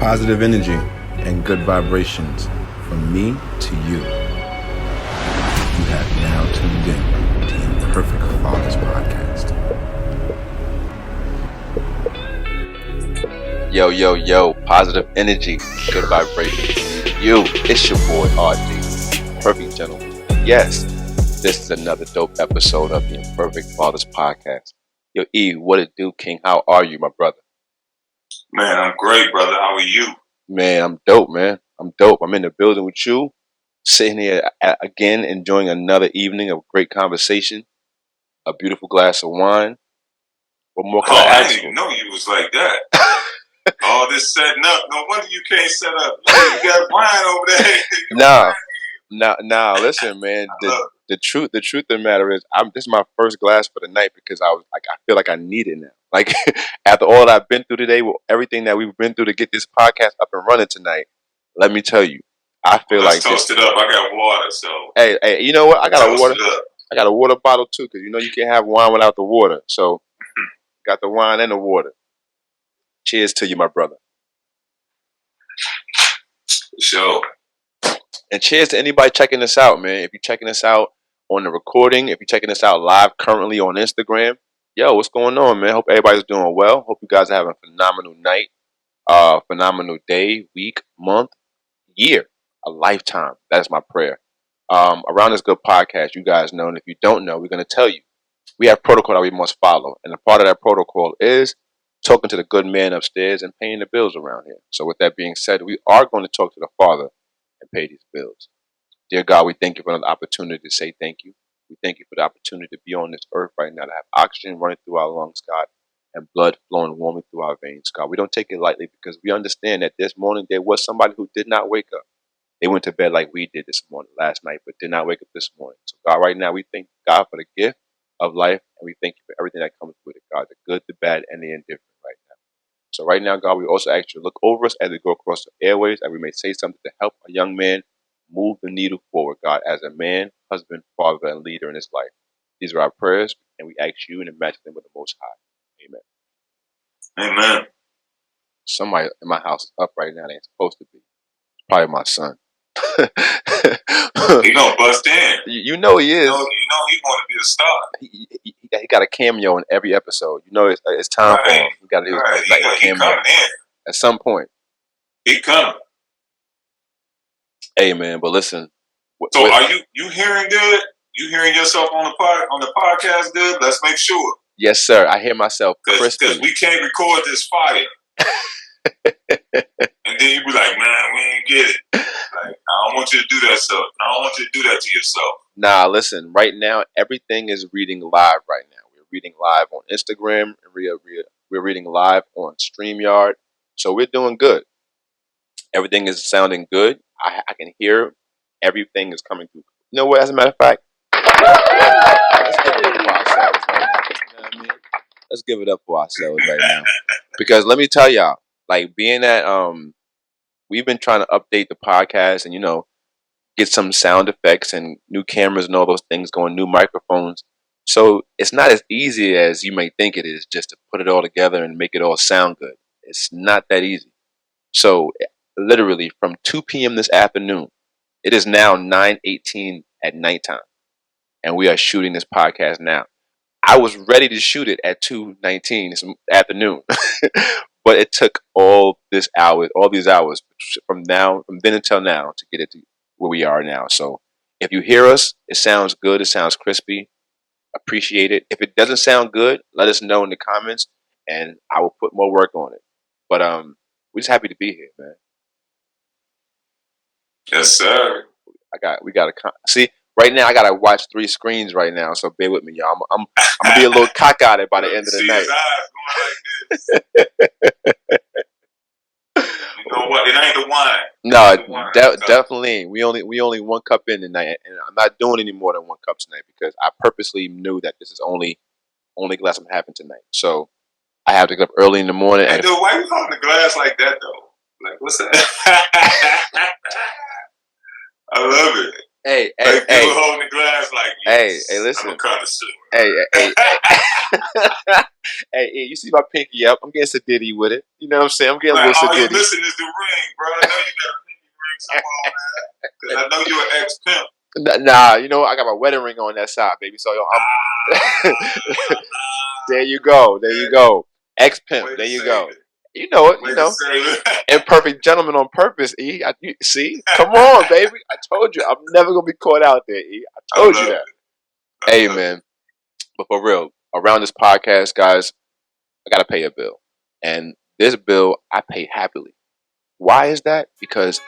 Positive energy and good vibrations from me to you. You have now tuned in to Imperfect Fathers Podcast. Yo, positive energy, good vibrations. You, it's your boy RD, Perfect Gentleman. Yes, this is another dope episode of the Imperfect Fathers Podcast. Yo, E, what it do, King? How are you, my brother? Man, I'm great, brother. How are you? Man, I'm dope, man. I'm dope. I'm in the building with you, sitting here again, enjoying another evening of great conversation, a beautiful glass of wine. What more can I I ask didn't for? even know you was like that. All this setting up. No wonder you can't set up. You got wine over there. Nah. Listen, man. The truth of the matter is, this is my first glass for the night because I feel like I need it now. Like after all that I've been through today, with everything that we've been through to get this podcast up and running tonight, let me tell you, I feel Let's like toast it up. I got water, so hey, you know what? I got a water. Toast it up. I got a water bottle too, because you know you can't have wine without the water. So got the wine and the water. Cheers to you, my brother. Sure. And cheers to anybody checking this out, man. If you're checking this out on the recording, if you're checking this out live currently on Instagram, yo, what's going on, man? Hope everybody's doing well. Hope you guys are having a phenomenal night, phenomenal day, week, month, year, a lifetime. That is my prayer. Around this good podcast, you guys know, and if you don't know, we're going to tell you. We have protocol that we must follow, and a part of that protocol is talking to the good man upstairs and paying the bills around here. So with that being said, we are going to talk to the Father and pay these bills. Dear God, we thank you for another opportunity to say thank you. We thank you for the opportunity to be on this earth right now, to have oxygen running through our lungs, God, and blood flowing warmly through our veins, God. We don't take it lightly because we understand that this morning there was somebody who did not wake up. They went to bed like we did this morning, last night, but did not wake up this morning. So God, right now we thank God for the gift of life, and we thank you for everything that comes with it, God, the good, the bad, and the indifferent right now. So right now, God, we also ask you to look over us as we go across the airways, and we may say something to help a young man move the needle forward, God, as a man, husband, father, and leader in his life. These are our prayers, and we ask you in the match them with the Most High. Amen. Amen. Somebody in my house is up right now. They ain't supposed to be. Probably my son. He gonna bust in. You know he is. You know he want to be a star. He got a cameo in every episode. You know it's time for him. He got to do a cameo coming in at some point. He coming. Hey man, but listen. So are you hearing good? You hearing yourself on the podcast good? Let's make sure. Yes, sir. I hear myself crispy. Because we can't record this fire. And then you be like, man, we ain't get it. Like, I don't want you to do that stuff. I don't want you to do that to yourself. Nah, listen. Right now, everything is reading live right now. We're reading live on Instagram. And we're reading live on StreamYard. So we're doing good. Everything is sounding good. I can hear everything is coming through. You know what? As a matter of fact, let's give it up for ourselves right now. Because let me tell y'all, like being that we've been trying to update the podcast and, you know, get some sound effects and new cameras and all those things going, new microphones. So it's not as easy as you may think it is just to put it all together and make it all sound good. It's not that easy. So literally from 2 p.m. this afternoon, it is now 9:18 at nighttime. And we are shooting this podcast now. I was ready to shoot it at 2:19 this afternoon. But it took all these hours from then until now to get it to where we are now. So if you hear us, it sounds good. It sounds crispy. Appreciate it. If it doesn't sound good, let us know in the comments, and I will put more work on it. But we're just happy to be here, man. Yes, sir. See. Right now, I gotta watch 3 screens right now, so bear with me, y'all. I'm gonna be a little cockeyed by the end of the night. His eyes going like this. You know what? It ain't the wine. No, definitely. We only 1 cup in tonight, and I'm not doing any more than 1 cup tonight because I purposely knew that this is only glass I'm having tonight. So I have to get up early in the morning. Hey, dude, why you holding the glass like that though? Like, what's that? I love it. Hey, like people holding the glass like, yes, hey, listen. I'm a connoisseur. Hey. Hey, you see my pinky up? I'm getting sedity with it. You know what I'm saying? I'm getting like, a little all sedity. you missing is the ring, bro. I know you got a pinky ring somewhere, man. Because I know you're an ex-pimp. Nah, you know, I got my wedding ring on that side, baby. So I'm. There you go. Ex-pimp. There you go. You know it. You know. Imperfect gentleman on purpose, E. See? Come on, baby. I told you. I'm never going to be caught out there, E. I told you that. Hey, man. But for real, around this podcast, guys, I got to pay a bill. And this bill, I pay happily. Why is that? Because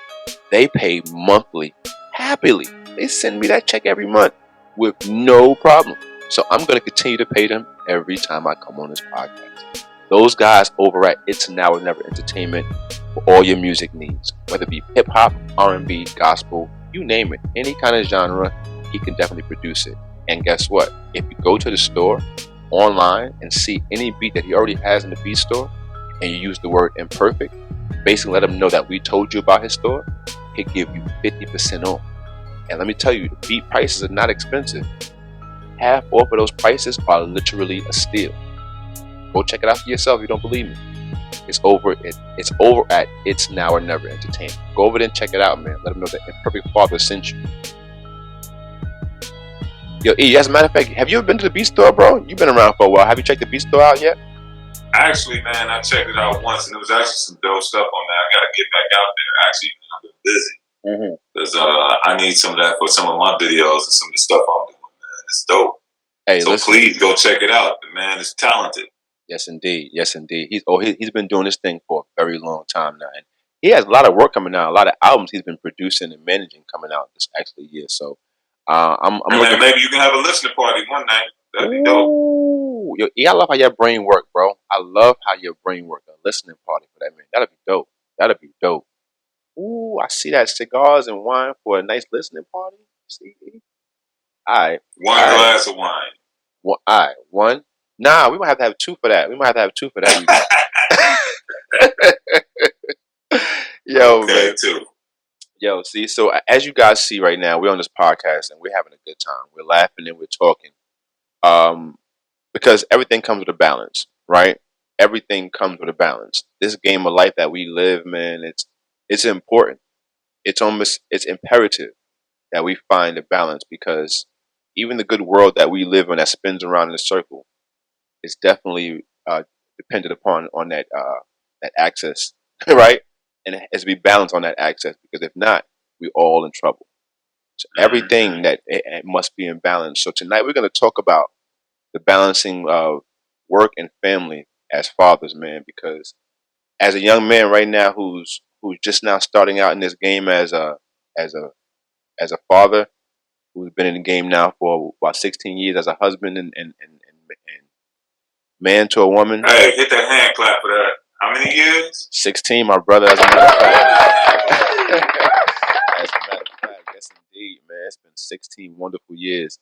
they pay monthly happily. They send me that check every month with no problem. So I'm going to continue to pay them every time I come on this podcast. Those guys over at It's Now or Never Entertainment for all your music needs, whether it be hip hop, R&B, gospel, you name it, any kind of genre, he can definitely produce it. And guess what? If you go to the store online and see any beat that he already has in the beat store, and you use the word imperfect, basically let him know that we told you about his store, he'll give you 50% off. And let me tell you, the beat prices are not expensive. Half off of those prices are literally a steal. Go check it out for yourself if you don't believe me. It's over at It's Now or Never Entertainment. Go over there and check it out, man. Let them know that Imperfect Father sent you. Yo, E, as a matter of fact, have you ever been to the beat store, bro? You've been around for a while. Have you checked the beat store out yet? Actually, man, I checked it out once, and there was actually some dope stuff on there. I got to get back out there. Actually, I've been busy. Because I need some of that for some of my videos and some of the stuff I'm doing, man. It's dope. Hey, so listen, please go check it out. The man is talented. Yes, indeed. Yes, indeed. He's been doing this thing for a very long time now. And he has a lot of work coming out, a lot of albums he's been producing and managing coming out this actually year. So I'm looking. Maybe you can have a listening party one night. That'd be dope. Yo, I love how your brain work, bro. I love how your brain work. A listening party for that, man. That'd be dope. That'd be dope. Ooh, I see that. Cigars and wine for a nice listening party. See? All right. One glass of wine. Well, all right. One. Nah, we might have to have two for that. Yo, okay, man. Two. Yo, see, so as you guys see right now, we're on this podcast and we're having a good time. We're laughing and we're talking. Because everything comes with a balance, right? Everything comes with a balance. This game of life that we live, man, it's important. It's imperative that we find a balance, because even the good world that we live in that spins around in a circle is definitely dependent upon on that access, right? And it has to be balanced on that access, because if not, we're all in trouble. So everything that it must be in balance. So tonight we're going to talk about the balancing of work and family as fathers, man, because as a young man right now who's just now starting out in this game as a father, who's been in the game now for about 16 years as a husband and man to a woman. Hey, hit that hand clap for that. How many years? 16, my brother, as a matter of fact. Yes indeed, man. It's been 16 wonderful years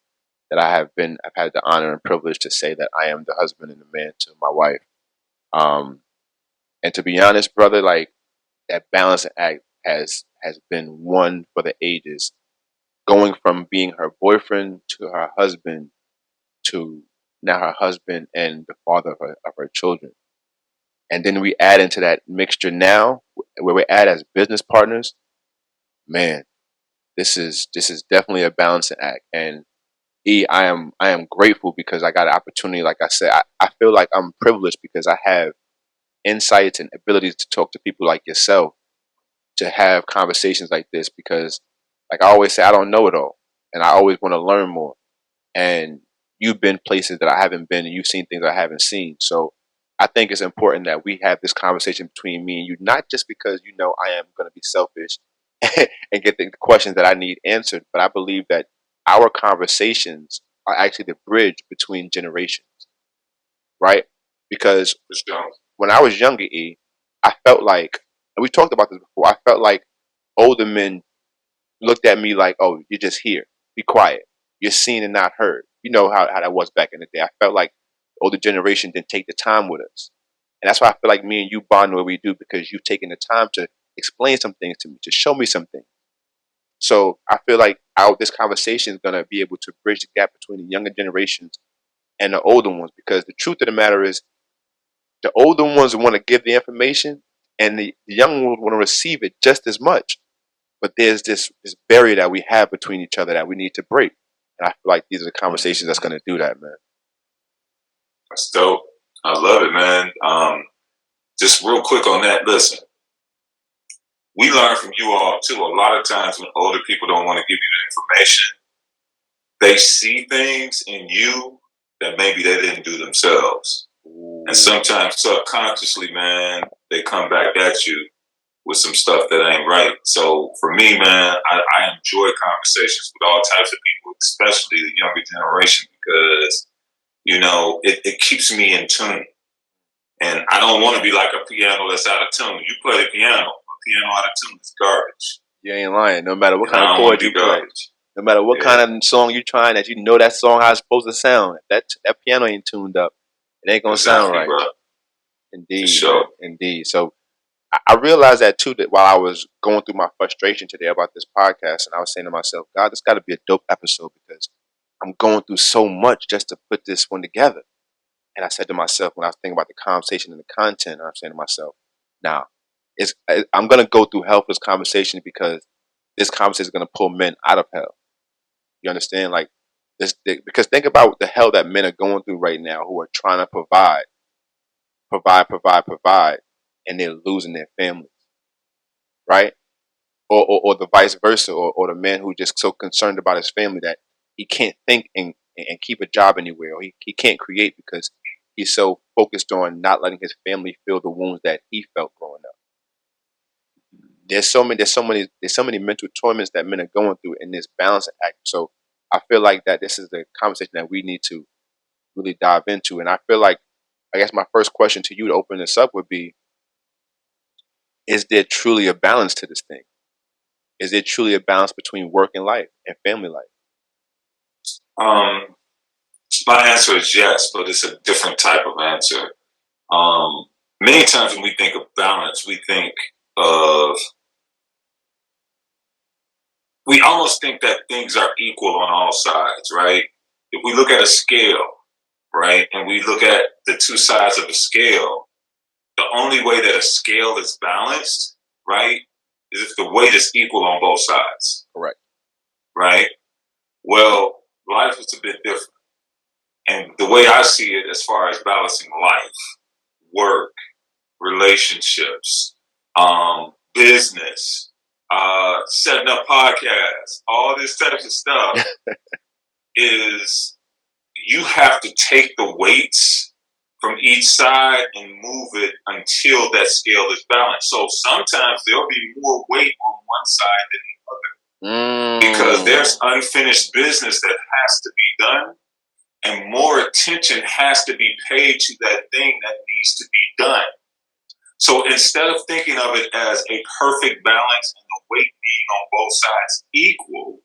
that I've had the honor and privilege to say that I am the husband and the man to my wife. And to be honest, brother, like, that balancing act has been one for the ages, going from being her boyfriend to her husband to now her husband and the father of her children. And then we add into that mixture now, where we're at as business partners. Man, this is definitely a balancing act. And I am grateful because I got an opportunity. Like I said, I feel like I'm privileged because I have insights and abilities to talk to people like yourself, to have conversations like this, because, like I always say, I don't know it all, and I always want to learn more. And you've been places that I haven't been, and you've seen things I haven't seen. So I think it's important that we have this conversation between me and you, not just because I am going to be selfish and get the questions that I need answered, but I believe that our conversations are actually the bridge between generations, right? Because when I was younger, I felt like, and we talked about this before, I felt like older men looked at me like, oh, you're just here. Be quiet. You're seen and not heard. You know how that was back in the day. I felt like the older generation didn't take the time with us. And that's why I feel like me and you bond the way we do, because you've taken the time to explain some things to me, to show me some things. So I feel like this conversation is gonna be able to bridge the gap between the younger generations and the older ones, because the truth of the matter is the older ones want to give the information, and the young ones want to receive it just as much. But there's this barrier that we have between each other that we need to break. And I feel like these are the conversations that's going to do that, man. That's dope. I love it, man. Just real quick on that. Listen, we learn from you all too. A lot of times when older people don't want to give you the information, they see things in you that maybe they didn't do themselves. And sometimes subconsciously, man, they come back at you with some stuff that ain't right. So for me, man, I enjoy conversations with all types of people, especially the younger generation, because, it keeps me in tune. And I don't want to be like a piano that's out of tune. You play the piano, a piano out of tune is garbage. You ain't lying. No matter what kind of chord you play, no matter what kind of song you're trying, that you know that song how it's supposed to sound. That piano ain't tuned up. It ain't gonna sound right. Bro. Indeed, sure. Indeed. So I realized that too, that while I was going through my frustration today about this podcast, and I was saying to myself, God, this got to be a dope episode because I'm going through so much just to put this one together. And I said to myself, when I was thinking about the conversation and the content, I'm saying to myself, now, I'm going to go through hell for this conversation because this conversation is going to pull men out of hell. You understand? Like this, because think about the hell that men are going through right now who are trying to provide, and they're losing their families, right? Or the vice versa, or the man who just so concerned about his family that he can't think and keep a job anywhere, or he can't create because he's so focused on not letting his family feel the wounds that he felt growing up. There's so many mental torments that men are going through in this balancing act. So I feel like that this is the conversation that we need to really dive into. And I feel like, I guess my first question to you to open this up would be, is there truly a balance to this thing? Is there truly a balance between work and life and family life? My answer is yes, but it's a different type of answer. Many times when we think of balance, we almost think that things are equal on all sides, right? If we look at a scale, right, and we look at the two sides of the scale, the only way that a scale is balanced, right, is if the weight is equal on both sides. Correct. Right? Well, life is a bit different. And the way I see it as far as balancing life, work, relationships, business, setting up podcasts, all this type of stuff is you have to take the weights from each side and move it until that scale is balanced. So sometimes there'll be more weight on one side than the other because there's unfinished business that has to be done and more attention has to be paid to that thing that needs to be done. So instead of thinking of it as a perfect balance and the weight being on both sides equal,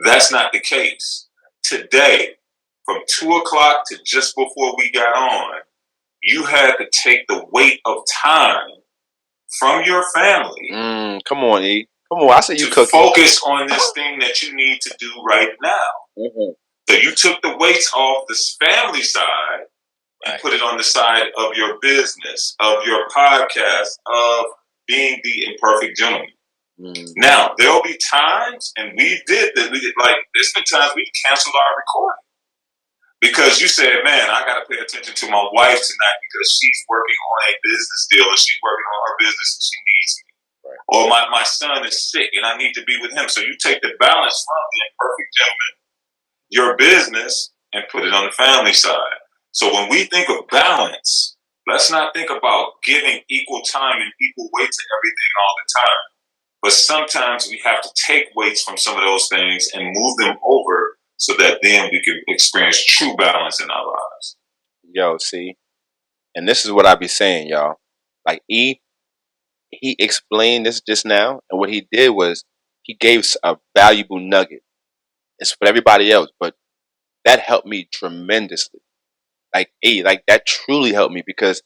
that's not the case. Today, from 2 o'clock to just before we got on, you had to take the weight of time from your family. Come on, E. Come on, I say you cooking. Focus on this thing that you need to do right now. Mm-hmm. So you took the weights off this family side and put it on the side of your business, of your podcast, of being the imperfect gentleman. Now, there'll be times, and we did that. There's been times we've canceled our recording because you said, man, I got to pay attention to my wife tonight because she's working on a business deal or she's working on her business and she needs me. Right. Or my son is sick and I need to be with him. So you take the balance from the imperfect gentleman, your business, and put it on the family side. So when we think of balance, let's not think about giving equal time and equal weight to everything all the time. But sometimes we have to take weights from some of those things and move them over so that then we can experience true balance in our lives. Yo, see? And this is what I be saying, y'all. Like he explained this just now, and what he did was he gave a valuable nugget. It's for everybody else, but that helped me tremendously. Like that truly helped me because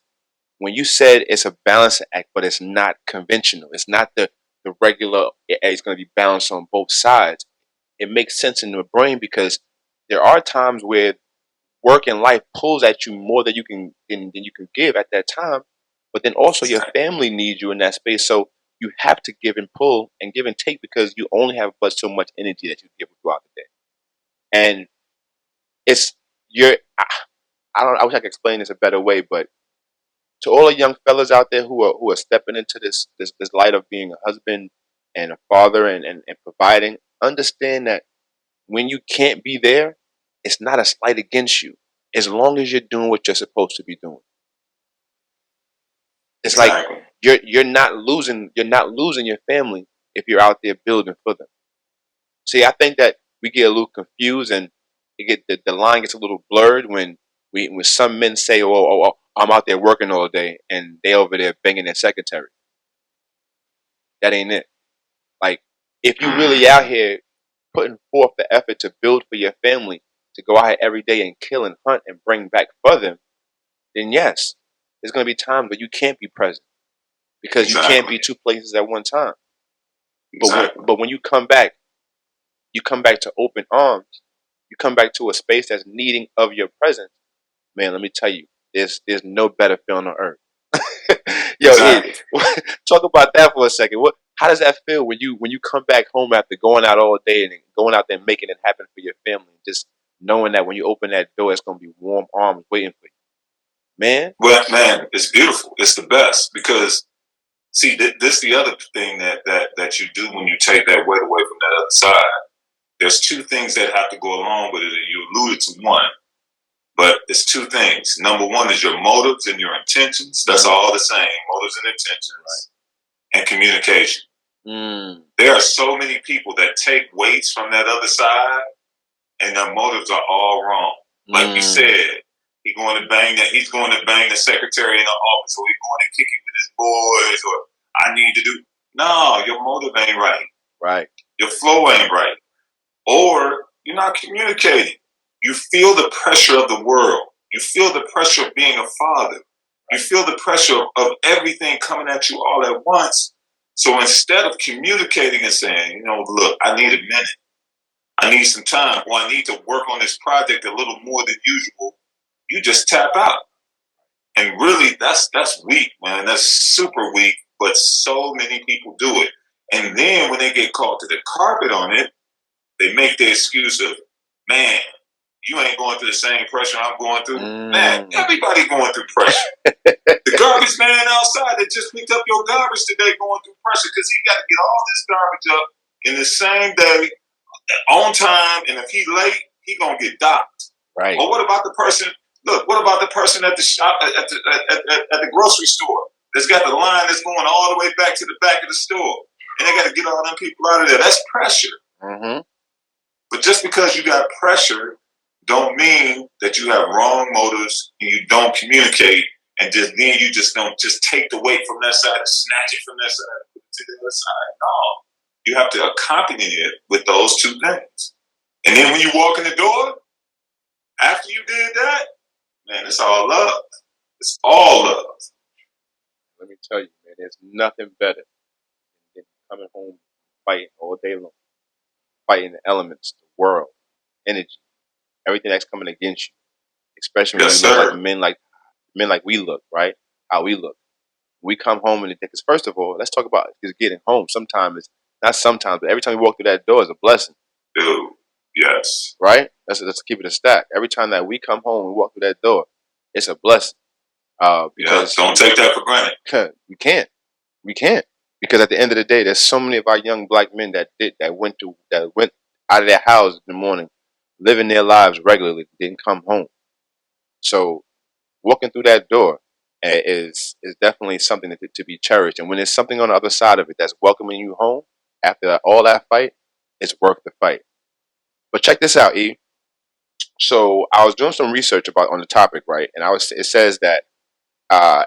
when you said it's a balancing act, but it's not conventional. It's not the the regular, it's going to be balanced on both sides. It makes sense in the brain because there are times where work and life pulls at you more than you can give at that time, but then also your family needs you in that space. So you have to give and pull and give and take because you only have but so much energy that you give throughout the day. And it's you're I don't I wish I could explain this a better way, but to all the young fellas out there who are stepping into this light of being a husband and a father and providing, understand that when you can't be there, it's not a slight against you. As long as you're doing what you're supposed to be doing. It's Exactly. like you're not losing your family if you're out there building for them. See, I think that we get a little confused and the line gets a little blurred when some men say, oh, I'm out there working all day and they over there banging their secretary. That ain't it. Like, if you really out here putting forth the effort to build for your family, to go out here every day and kill and hunt and bring back for them, then yes, there's going to be times where you can't be present because you can't be two places at one time. But when you come back to open arms. You come back to a space that's needing of your presence. Man, let me tell you, there's no better feeling on earth. Yo, Exactly. talk about that for a second. How does that feel when you come back home after going out all day and going out there and making it happen for your family, just knowing that when you open that door, it's gonna be warm arms waiting for you, man. Well, man, it's beautiful. It's the best because see, this is the other thing that you do when you take that weight away from that other side. There's two things that have to go along with it, and you alluded to one. But it's two things. Number one is your motives and your intentions. That's all the same. Motives and intentions. Right. And communication. There are so many people that take weights from that other side and their motives are all wrong. Like you said, he's going to bang the secretary in the office, or he's going to kick it with his boys, or I need to do. No, your motive ain't right. Right. Your flow ain't right. Or you're not communicating. You feel the pressure of the world. You feel the pressure of being a father. You feel the pressure of everything coming at you all at once. So instead of communicating and saying, look, I need a minute. I need some time, or I need to work on this project a little more than usual, you just tap out. And really, that's weak, man. That's super weak, but so many people do it. And then when they get called to the carpet on it, they make the excuse of, man, you ain't going through the same pressure I'm going through. Man, everybody going through pressure. The garbage man outside that just picked up your garbage today going through pressure because he got to get all this garbage up in the same day, on time, and if he late, he gonna get docked. Right. Or what about the person? Look, what about the person at the shop at the grocery store that's got the line that's going all the way back to the back of the store, and they got to get all them people out of there? That's pressure. Mm-hmm. But just because you got pressure, don't mean that you have wrong motives and you don't communicate, and then you just don't just take the weight from that side and snatch it from that side and put it to the other side. No. You have to accompany it with those two things. And then when you walk in the door, after you did that, man, it's all love. It's all love. Let me tell you, man, there's nothing better than coming home fighting all day long. Fighting the elements, the world, energy, everything that's coming against you. Especially when you look like men like we look, right? How we look. We come home and because first of all, let's talk about just getting home. Sometimes not sometimes, but every time we walk through that door is a blessing. Dude, yes. Right? Let's keep it a stack. Every time that we come home and walk through that door, it's a blessing. Because don't take that for granted. We can't. Because at the end of the day, there's so many of our young black men that went out of their houses in the morning, living their lives regularly, didn't come home. So walking through that door is definitely something to be cherished. And when there's something on the other side of it that's welcoming you home after all that fight, it's worth the fight. But check this out, E. So I was doing some research on the topic, right? And it says that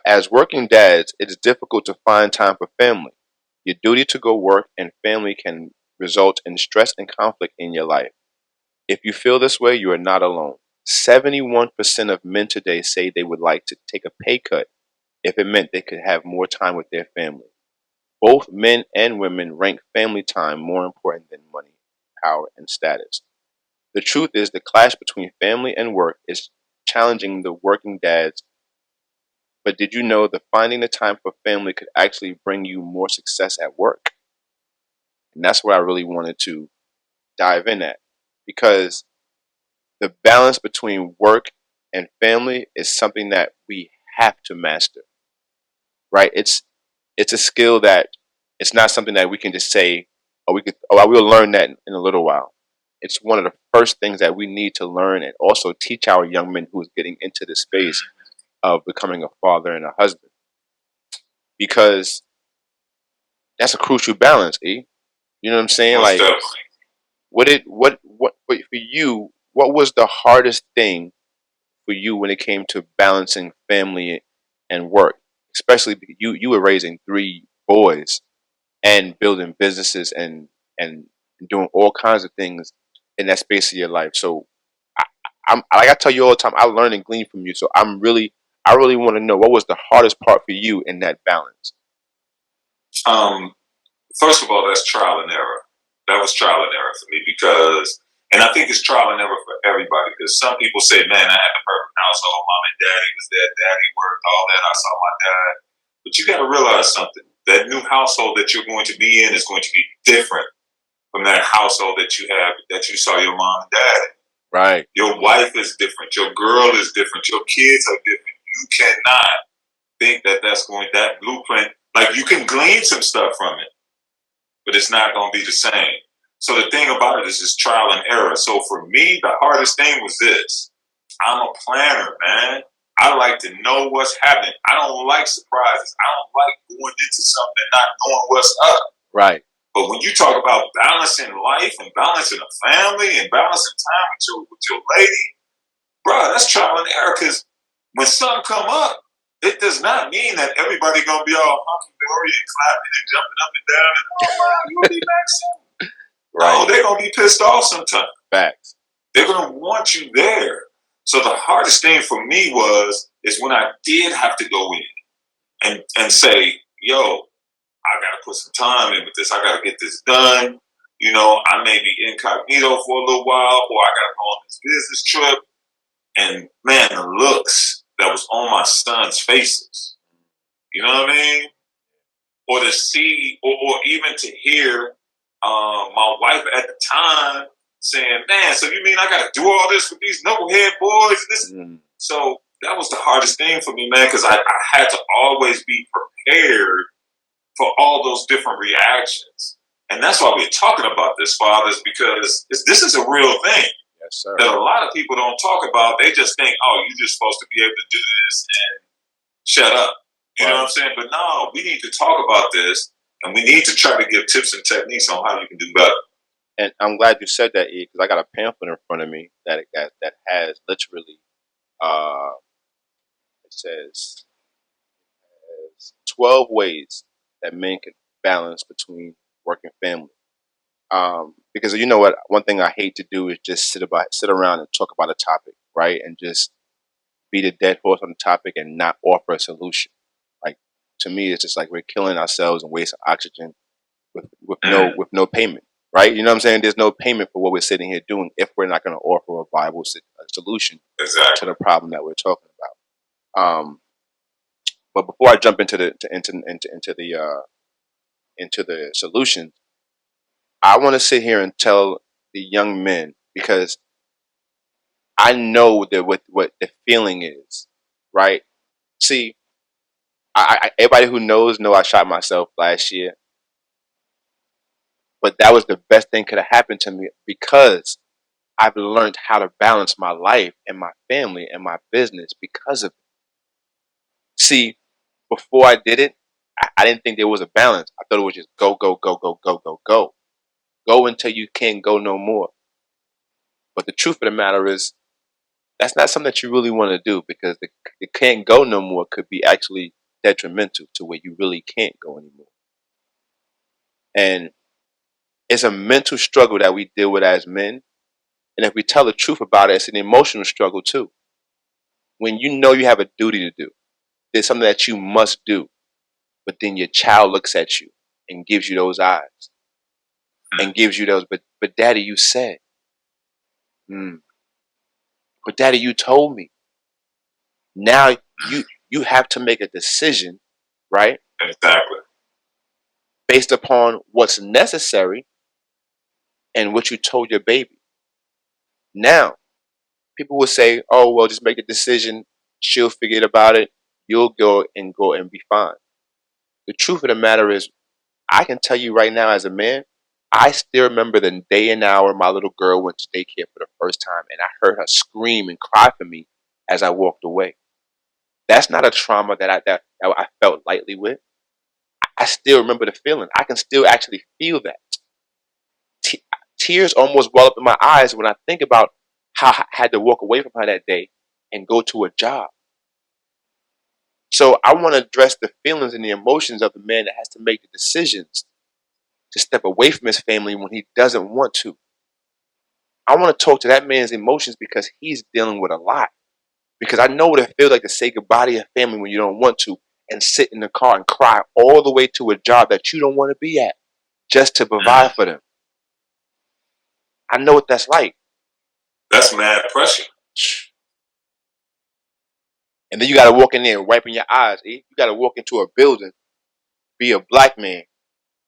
as working dads, it is difficult to find time for family. Your duty to go work and family can result in stress and conflict in your life. If you feel this way, you are not alone. 71% of men today say they would like to take a pay cut if it meant they could have more time with their family. Both men and women rank family time more important than money, power, and status. The truth is, the clash between family and work is challenging the working dads. But did you know that finding the time for family could actually bring you more success at work? And that's what I really wanted to dive in at, because the balance between work and family is something that we have to master, right? It's a skill that it's not something that we can just say, oh, I will learn that in a little while. It's one of the first things that we need to learn and also teach our young men who is getting into the space of becoming a father and a husband, because that's a crucial balance. You know what I'm saying? Most Like, definitely. what for you? What was the hardest thing for you when it came to balancing family and work? Especially because you were raising three boys and building businesses and doing all kinds of things in that space of your life. So I, I'm like I tell you all the time, I learn and glean from you. So I really want to know, what was the hardest part for you in that balance? Um, First of all, that's trial and error. That was trial and error for me because, and I think it's trial and error for everybody because some people say, man, I had the perfect household. Mom and daddy was there. Daddy worked, all that. I saw my dad. But you got to realize something. That new household that you're going to be in is going to be different from that household that you have, that you saw your mom and dad in. Right. Your wife is different. Your girl is different. Your kids are different. You cannot think that that blueprint, like you can glean some stuff from it, but it's not going to be the same. So the thing about it is trial and error. So for me, the hardest thing was this. I'm a planner, man. I like to know what's happening. I don't like surprises. I don't like going into something and not knowing what's up. Right. But when you talk about balancing life and balancing a family and balancing time with your lady, bro, that's trial and error. Because when something come up, it does not mean that everybody gonna be all hunky dory and clapping and jumping up and down and oh wow, you'll be back soon. Right. No, they're gonna be pissed off sometimes. Facts. They're gonna want you there. So the hardest thing for me is when I did have to go in and say, yo, I gotta put some time in with this. I gotta get this done. You know, I may be incognito for a little while, or I gotta go on this business trip. And man, the looks that was on my son's faces, you know what I mean? Or to see, or even to hear my wife at the time saying, man, so you mean I got to do all this with these knucklehead boys? So that was the hardest thing for me, man, because I had to always be prepared for all those different reactions. And that's why we're talking about this, fathers, because this is a real thing. Yes, sir. That a lot of people don't talk about. They just think, oh, you're just supposed to be able to do this and shut up. You know what I'm saying? But no, we need to talk about this, and we need to try to give tips and techniques on how you can do better. And I'm glad you said that, E, because I got a pamphlet in front of me that has literally, it says 12 ways that men can balance between work and family. Because you know what, one thing I hate to do is just sit around and talk about a topic, right, and just beat a dead horse on the topic and not offer a solution. Like, to me, it's just like we're killing ourselves and wasting oxygen with no payment, right? You know what I'm saying? There's no payment for what we're sitting here doing if we're not going to offer a viable solution to the problem that we're talking about. But before I jump into the solution, I want to sit here and tell the young men, because I know that what the feeling is, right? See, everybody who knows I shot myself last year, but that was the best thing could have happened to me because I've learned how to balance my life and my family and my business because of it. See, before I did it, I didn't think there was a balance. I thought it was just go, go, go, go, go, go, go. Go until you can't go no more. But the truth of the matter is, that's not something that you really want to do, because the can't go no more could be actually detrimental to where you really can't go anymore. And it's a mental struggle that we deal with as men. And if we tell the truth about it, it's an emotional struggle too. When you know you have a duty to do, there's something that you must do, but then your child looks at you and gives you those eyes and gives you those. But Daddy, you said, but Daddy, you told me. Now you have to make a decision, right? Exactly. Based upon what's necessary and what you told your baby. Now, people will say, "Oh, well, just make a decision. She'll forget about it. You'll go and be fine." The truth of the matter is, I can tell you right now, as a man, I still remember the day and hour my little girl went to daycare for the first time, and I heard her scream and cry for me as I walked away. That's not a trauma that I felt lightly with. I still remember the feeling. I can still actually feel that. Te- Tears almost well up in my eyes when I think about how I had to walk away from her that day and go to a job. So I want to address the feelings and the emotions of the man that has to make the decisions to step away from his family when he doesn't want to. I want to talk to that man's emotions because he's dealing with a lot. Because I know what it feels like to say goodbye to your family when you don't want to and sit in the car and cry all the way to a job that you don't want to be at just to provide for them. I know what that's like. That's mad pressure. And then you got to walk in there and wiping your eyes. You got to walk into a building, be a black man.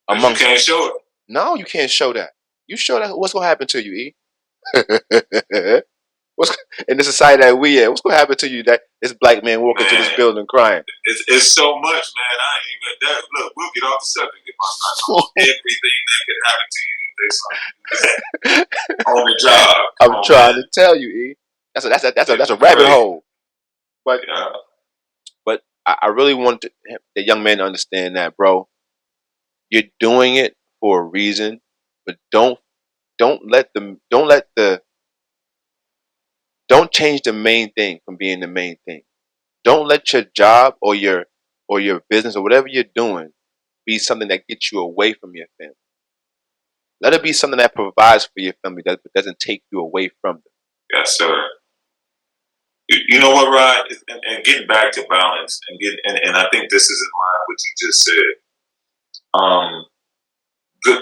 You can't show it. No, you can't show that. You show that, what's going to happen to you, E? What's in the society that we in? What's going to happen to you that this black man walk into this building crying? It's so much, man. I ain't even that. Look, we'll get off the subject if I'm not everything that could happen to you on the job. I'm trying to tell you, E. That's a rabbit hole. But I really want the young man to understand that, bro. You're doing it for a reason, but don't change the main thing from being the main thing. Don't let your job or your business or whatever you're doing be something that gets you away from your family. Let it be something that provides for your family, but doesn't take you away from them. Yes, sir. You know what, Rod? And getting back to balance and I think this is in line with what you just said.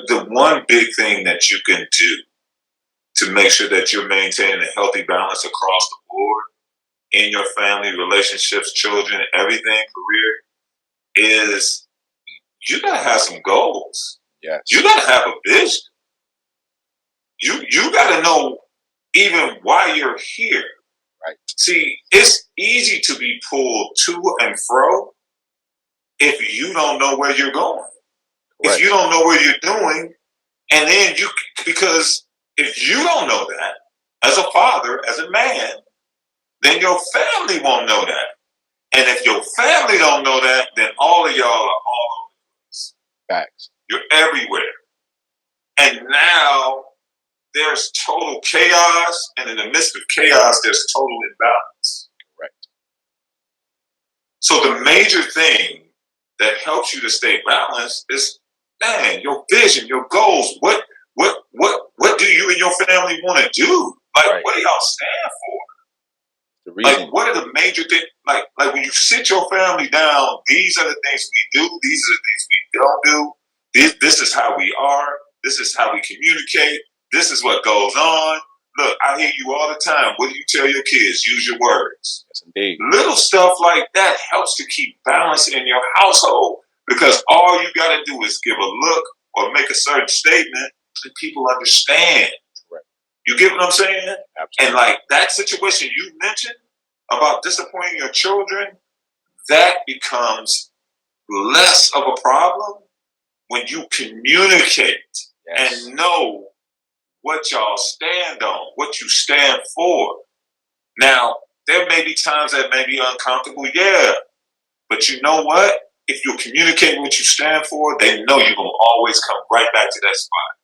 The one big thing that you can do to make sure that you're maintaining a healthy balance across the board in your family, relationships, children, everything, career, is you gotta have some goals. Yes. You gotta have a vision. You gotta know even why you're here. Right. See, it's easy to be pulled to and fro if you don't know where you're going. Right. If you don't know what you're doing, and then because if you don't know that, as a father, as a man, then your family won't know that. And if your family don't know that, then all of y'all are all over the place. Facts. You're everywhere. And now there's total chaos, and in the midst of chaos, there's total imbalance. Right. So the major thing that helps you to stay balanced is, man, your vision, your goals. What do you and your family want to do? Like, right. What do y'all stand for? The reason. Like, what are the major things? Like when you sit your family down, these are the things we do. These are the things we don't do. This is how we are. This is how we communicate. This is what goes on. Look, I hear you all the time. What do you tell your kids? Use your words. Yes, indeed. Little stuff like that helps to keep balance in your household, because all you got to do is give a look or make a certain statement and people understand. Right. You get what I'm saying? Absolutely. And like that situation you mentioned about disappointing your children, that becomes less of a problem when you communicate. Yes. And know what y'all stand on, what you stand for. Now, there may be times that may be uncomfortable, yeah. But you know what? If you communicate what you stand for, they know you're going to always come right back to that spot.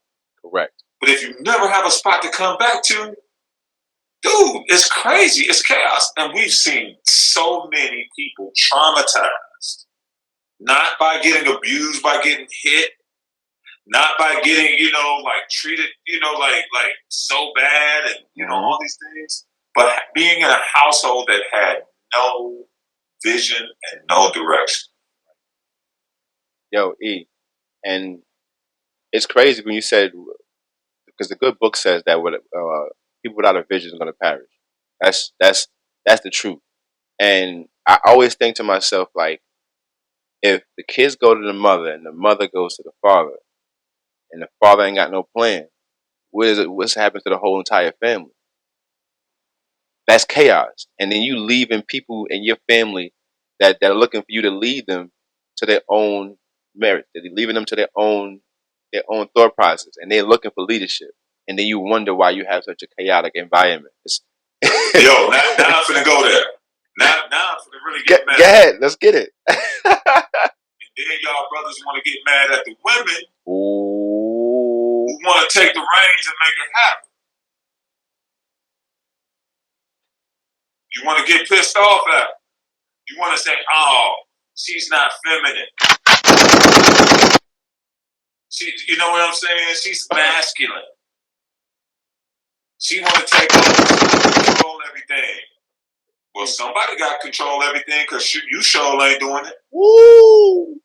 Correct. But if you never have a spot to come back to, dude, it's crazy. It's chaos. And we've seen so many people traumatized, not by getting abused, by getting hit, not by getting, like treated, like so bad and, all these things, but being in a household that had no vision and no direction. Yo, E, And it's crazy when you said, because the good book says that people without a vision are going to perish. That's the truth. And I always think to myself, like, if the kids go to the mother and the mother goes to the father, and the father ain't got no plan, what's happened to the whole entire family? That's chaos. And then you leaving people in your family that are looking for you to lead them to their own merit. They're leaving them to their own thought process, and they're looking for leadership. And then you wonder why you have such a chaotic environment. Yo, now I'm finna go there. Now I'm finna really get mad. Go ahead, let's get it. And then y'all brothers want to get mad at the women who want to take the reins and make it happen. You want to get pissed off at her. You want to say, oh, she's not feminine. You know what I'm saying? She's masculine. She want to take over, control everything. Well, somebody got to control everything because you sure ain't doing it. Woo!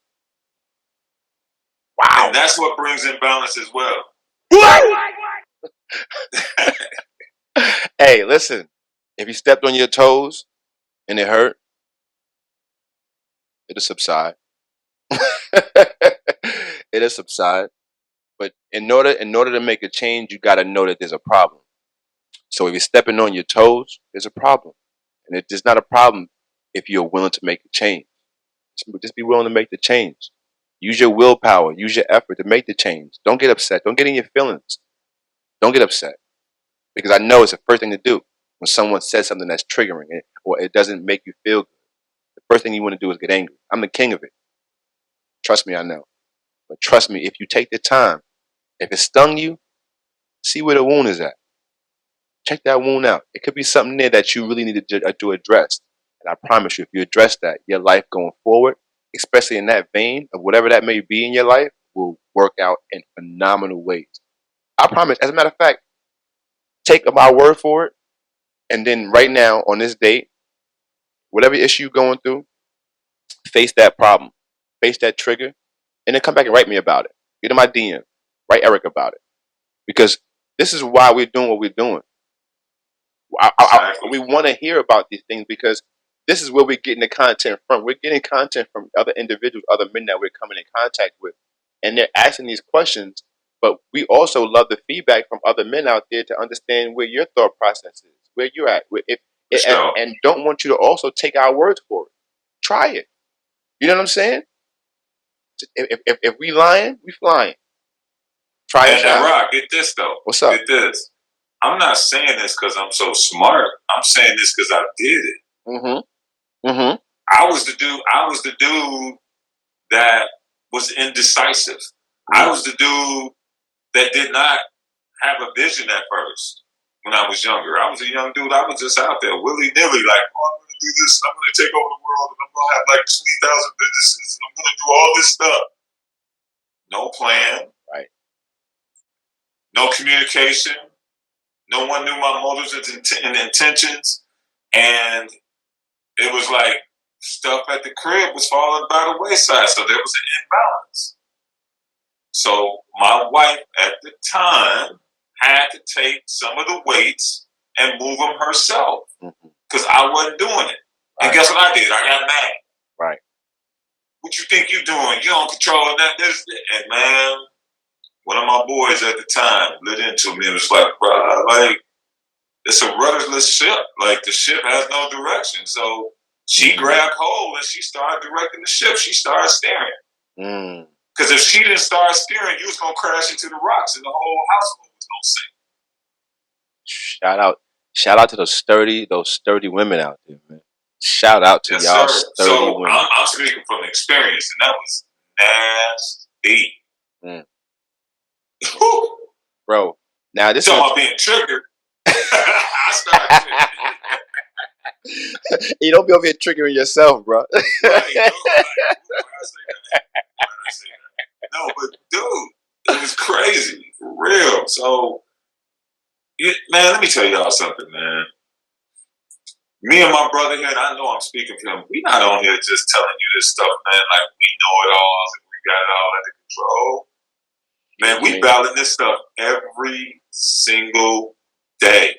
Wow. And that's what brings imbalance as well. Hey, listen. If you stepped on your toes and it hurt, it'll subside. It'll subside. But in order to make a change, you got to know that there's a problem. So if you're stepping on your toes, there's a problem. And it's not a problem if you're willing to make a change. Just be willing to make the change. Use your willpower. Use your effort to make the change. Don't get upset. Don't get in your feelings. Don't get upset. Because I know it's the first thing to do when someone says something that's triggering it or it doesn't make you feel good. The first thing you want to do is get angry. I'm the king of it. Trust me, I know. But trust me, if you take the time, if it stung you, see where the wound is at. Check that wound out. It could be something there that you really need to address. And I promise you, if you address that, your life going forward, especially in that vein of whatever that may be in your life, will work out in phenomenal ways. I promise. As a matter of fact, take my word for it. And then right now, on this date, whatever issue you're going through, face that problem. Face that trigger. And then come back and write me about it. Get in my DM. Write Eric about it. Because this is why we're doing what we're doing. We want to hear about these things because this is where we're getting the content from. We're getting content from other individuals, other men that we're coming in contact with. And they're asking these questions. But we also love the feedback from other men out there to understand where your thought process is, where you're at. And don't want you to also take our words for it. Try it. You know what I'm saying? If we lying, we flying. Try it out. Rock, get this though. What's up? Get this. I'm not saying this because I'm so smart. I'm saying this because I did it. Mm-hmm. Mm-hmm. I was the dude that was indecisive. Mm-hmm. I was the dude that did not have a vision at first when I was younger. I was a young dude. I was just out there willy-nilly like, oh, I'm going to do this. And I'm going to take over the world. And I'm going to have like 20,000 businesses. And I'm going to do all this stuff. No plan. Right. No communication. No one knew my motives and intentions. And it was like stuff at the crib was falling by the wayside. So there was an imbalance. So my wife at the time had to take some of the weights and move them herself because I wasn't doing it. And guess what I did? I got mad. Right. What you think you're doing? You don't control that. And man, one of my boys at the time lit into me and was like, bro, like, it's a rudderless ship. Like, the ship has no direction. So she grabbed hold and she started directing the ship. She started steering. Because if she didn't start steering, you was going to crash into the rocks and the whole household was going to sink. Shout out to those sturdy women out there, man. Shout out to y'all sturdy women. I'm speaking from experience, and that was nasty. Bro, now this is... So I'm being triggered. I started triggering. You don't be over here triggering yourself, bro. Right, no, but dude, it was crazy, for real. So, man, let me tell y'all something, man. Me and my brother here, and I know I'm speaking for him, we not on here just telling you this stuff, man, like we know it all, and we got it all under control. battling this stuff every single day.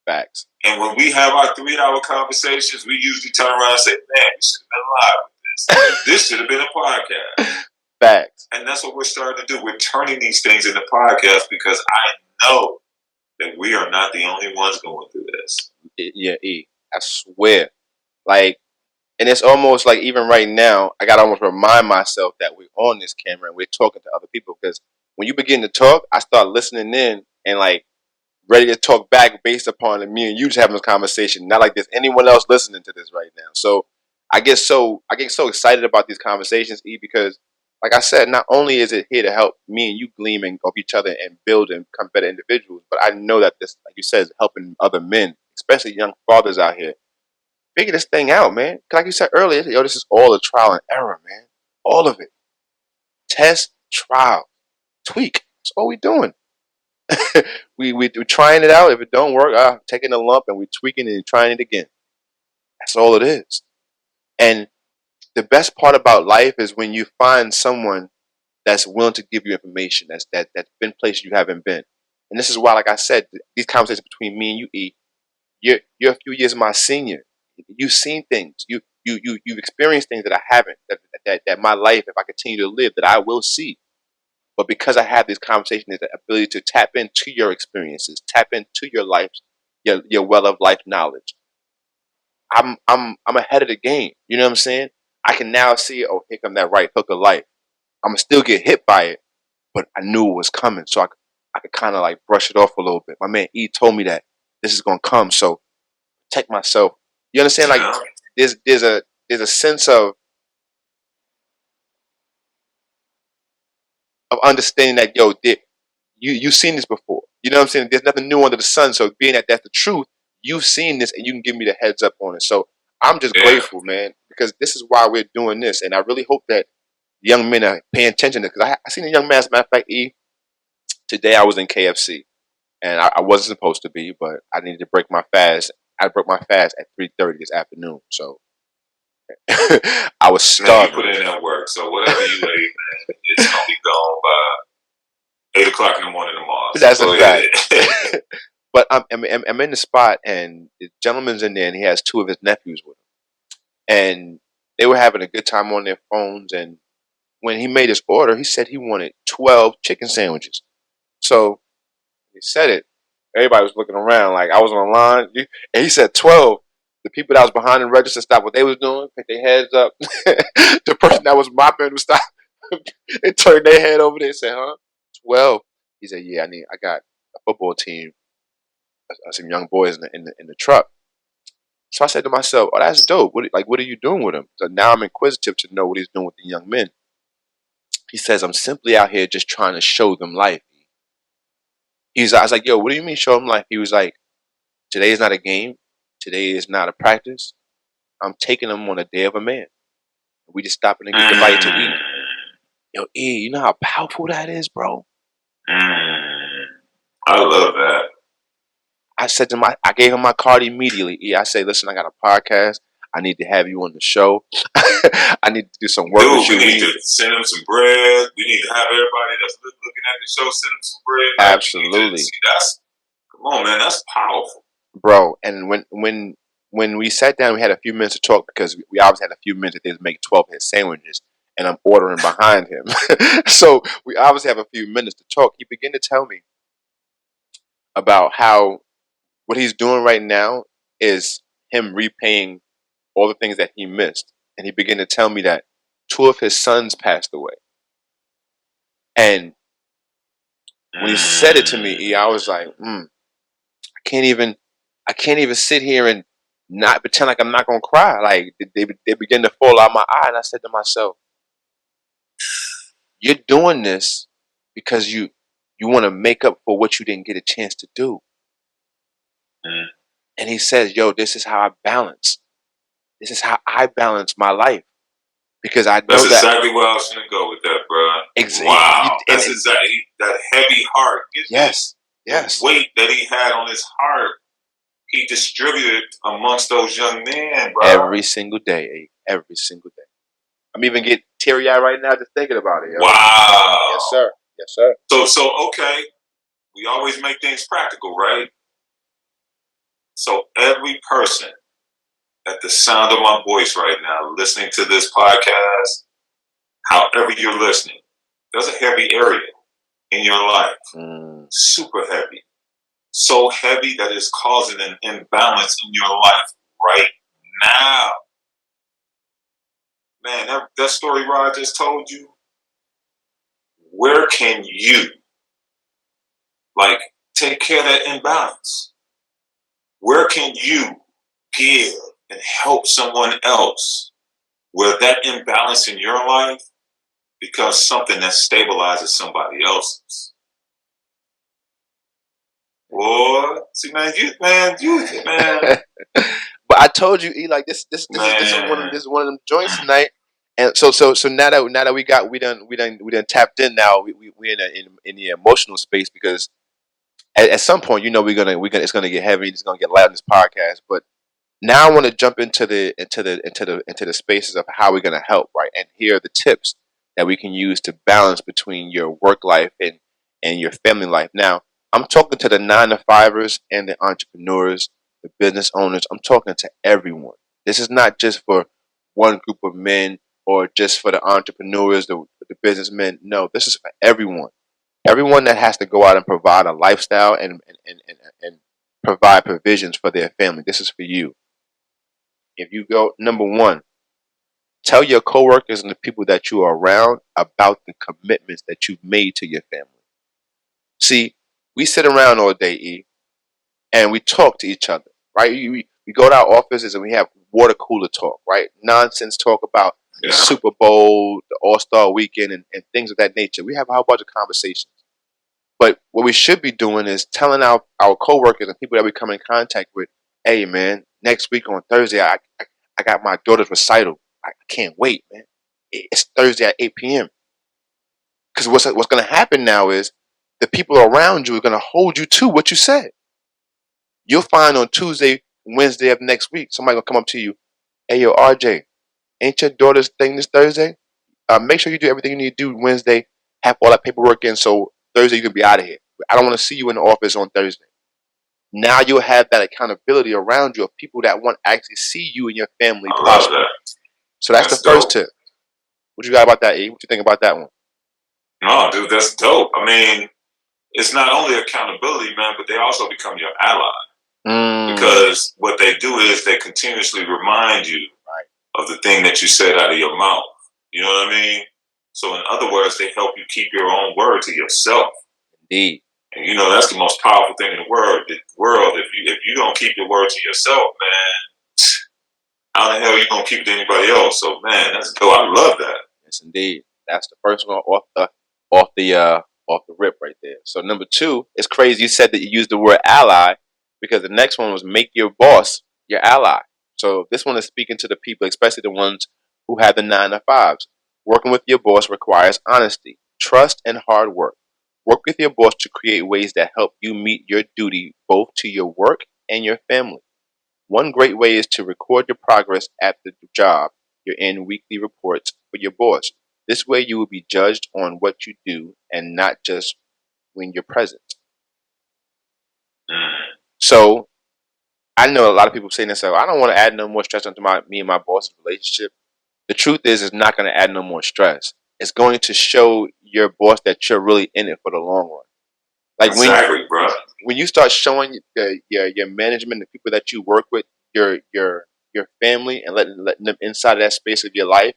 Facts. And when we have our 3-hour conversations, we usually turn around and say, man, we should have been live with this. This should have been a podcast. Facts. And that's what we're starting to do. We're turning these things into podcasts because I know that we are not the only ones going through this. Yeah, I swear. Like, and it's almost like even right now, I got to almost remind myself that we're on this camera and we're talking to other people. Because when you begin to talk, I start listening in and like ready to talk back based upon me and you just having this conversation. Not like there's anyone else listening to this right now. So I get so excited about these conversations, because like I said, not only is it here to help me and you gleam and of each other and build and become better individuals, but I know that this, like you said, is helping other men, especially young fathers out here, figure this thing out, man. Like you said earlier, yo, this is all a trial and error, man. All of it. Test, trial, tweak. That's all we doing. we're trying it out. If it don't work, taking a lump and we're tweaking and trying it again. That's all it is. And the best part about life is when you find someone that's willing to give you information that's been places you haven't been. And this is why, like I said, these conversations between me and you, you're a few years my senior. You've seen things. You've experienced things that I haven't. That my life, if I continue to live, that I will see. But because I have this conversation, there's the ability to tap into your experiences, tap into your life, your well of life knowledge. I'm ahead of the game. You know what I'm saying? I can now see, oh, here come that right hook of life. I'm gonna still get hit by it, but I knew it was coming, so I could kind of like brush it off a little bit. My man E told me that this is gonna come, so protect myself. You understand? Like there's a sense of understanding that, yo, you've seen this before. You know what I'm saying? There's nothing new under the sun. So being that that's the truth, you've seen this and you can give me the heads up on it. So I'm just grateful, man, because this is why we're doing this. And I really hope that young men are paying attention to it. Because I seen a young man, as a matter of fact, today I was in KFC. And I wasn't supposed to be, but I needed to break my fast. I broke my fast at 3:30 this afternoon. So I was starving. Man, you put in that work. So whatever you ate, man, it's going to be gone by 8 o'clock in the morning tomorrow. So that's a fact. But I'm in the spot, and the gentleman's in there, and he has two of his nephews with him. And they were having a good time on their phones. And when he made his order, he said he wanted 12 chicken sandwiches. So he said it. Everybody was looking around like I was on the line. And he said 12. The people that was behind the register stopped what they was doing, picked their heads up. The person that was mopping was stopped. They turned their head over there and said, huh? 12. He said, yeah, I got a football team, some young boys in the truck. So I said to myself, oh, that's dope. What are you doing with him? So now I'm inquisitive to know what he's doing with the young men. He says, I'm simply out here just trying to show them life. I was like, yo, what do you mean show them life? He was like, today is not a game. Today is not a practice. I'm taking them on a day of a man. We just stopping and get the bite to eat. Yo, E, you know how powerful that is, bro? I love that. I said to I gave him my card immediately. E, I say, listen, I got a podcast. I need to have you on the show. I need to do some work with you. We need to send him some bread. We need to have everybody that's looking at the show send him some bread. Absolutely. Come on, man. That's powerful. Bro, and when we sat down, we had a few minutes to talk because we obviously had a few minutes to make 12 his sandwiches, and I'm ordering behind him. So we obviously have a few minutes to talk. He began to tell me about how what he's doing right now is him repaying all the things that he missed. And he began to tell me that 2 of his sons passed away. And when he said it to me, I was like, I can't even sit here and not pretend like I'm not gonna cry. Like they begin to fall out my eye, and I said to myself, "You're doing this because you want to make up for what you didn't get a chance to do." And he says, "Yo, this is how I balance. This is how I balance my life because I know that's exactly where I was gonna go with that, bro. Exactly. Wow, that's exactly that heavy heart. Yes. The weight that he had on his heart, he distributed amongst those young men, bro. Every single day, every single day. I'm even getting teary-eyed right now just thinking about it. Yo. Wow. Yes, sir. Yes, sir. So okay, we always make things practical, right? So every person at the sound of my voice right now, listening to this podcast, however you're listening, there's a heavy area in your life. Super heavy. So heavy that it's causing an imbalance in your life right now. Man, that story Rod just told you, where can you take care of that imbalance? Where can you give and help someone else where that imbalance in your life becomes something that stabilizes somebody else's? Boy, see, man. But I told you, E, like this is one of them joints tonight. And so now that we done tapped in. Now we in the emotional space, because at some point, we're gonna it's gonna get heavy. It's gonna get loud in this podcast. But now I want to jump into the spaces of how we're gonna help, right? And here are the tips that we can use to balance between your work life and your family life. Now, I'm talking to the 9-to-5ers and the entrepreneurs, the business owners. I'm talking to everyone. This is not just for one group of men or just for the entrepreneurs, the businessmen. No, this is for everyone. Everyone that has to go out and provide a lifestyle and provide provisions for their family. This is for you. If you go, number one, tell your coworkers and the people that you are around about the commitments that you've made to your family. See, we sit around all day, E, and we talk to each other, right? We go to our offices and we have water cooler talk, right? Nonsense talk about the Super Bowl, the All-Star Weekend, and things of that nature. We have a whole bunch of conversations. But what we should be doing is telling our coworkers and people that we come in contact with, hey, man, next week on Thursday, I got my daughter's recital. I can't wait, man. It's Thursday at 8 p.m. Because what's going to happen now is the people around you are going to hold you to what you said. You'll find on Tuesday, Wednesday of next week, somebody going to come up to you, hey, yo, RJ, ain't your daughter's thing this Thursday? Make sure you do everything you need to do Wednesday, have all that paperwork in, so Thursday you can be out of here. I don't want to see you in the office on Thursday. Now you'll have that accountability around you of people that want to actually see you and your family prosper. That. So that's the first tip. What you got about that, E? What you think about that one? No, dude, that's dope. I mean, it's not only accountability, man, but they also become your ally. Because what they do is they continuously remind you of the thing that you said out of your mouth. You know what I mean? So in other words, they help you keep your own word to yourself. Indeed. And that's the most powerful thing in the world. If you don't keep your word to yourself, man, how the hell are you gonna keep it to anybody else? So man, that's dope. I love that. Yes, indeed. That's the first one off the rip right there. So number two, it's crazy you said that you used the word ally, because the next one was make your boss your ally. So this one is speaking to the people, especially the ones who have the 9-to-5s. Working with your boss requires honesty, trust, and hard work. Work with your boss to create ways that help you meet your duty both to your work and your family. One great way is to record your progress at the job you're in, weekly reports for your boss. This way you will be judged on what you do and not just when you're present. So I know a lot of people saying this, I don't want to add no more stress onto me and my boss's relationship. The truth is, it's not going to add no more stress. It's going to show your boss that you're really in it for the long run. Like exactly, bro. When you start showing your management, the people that you work with, your family, and letting them inside of that space of your life,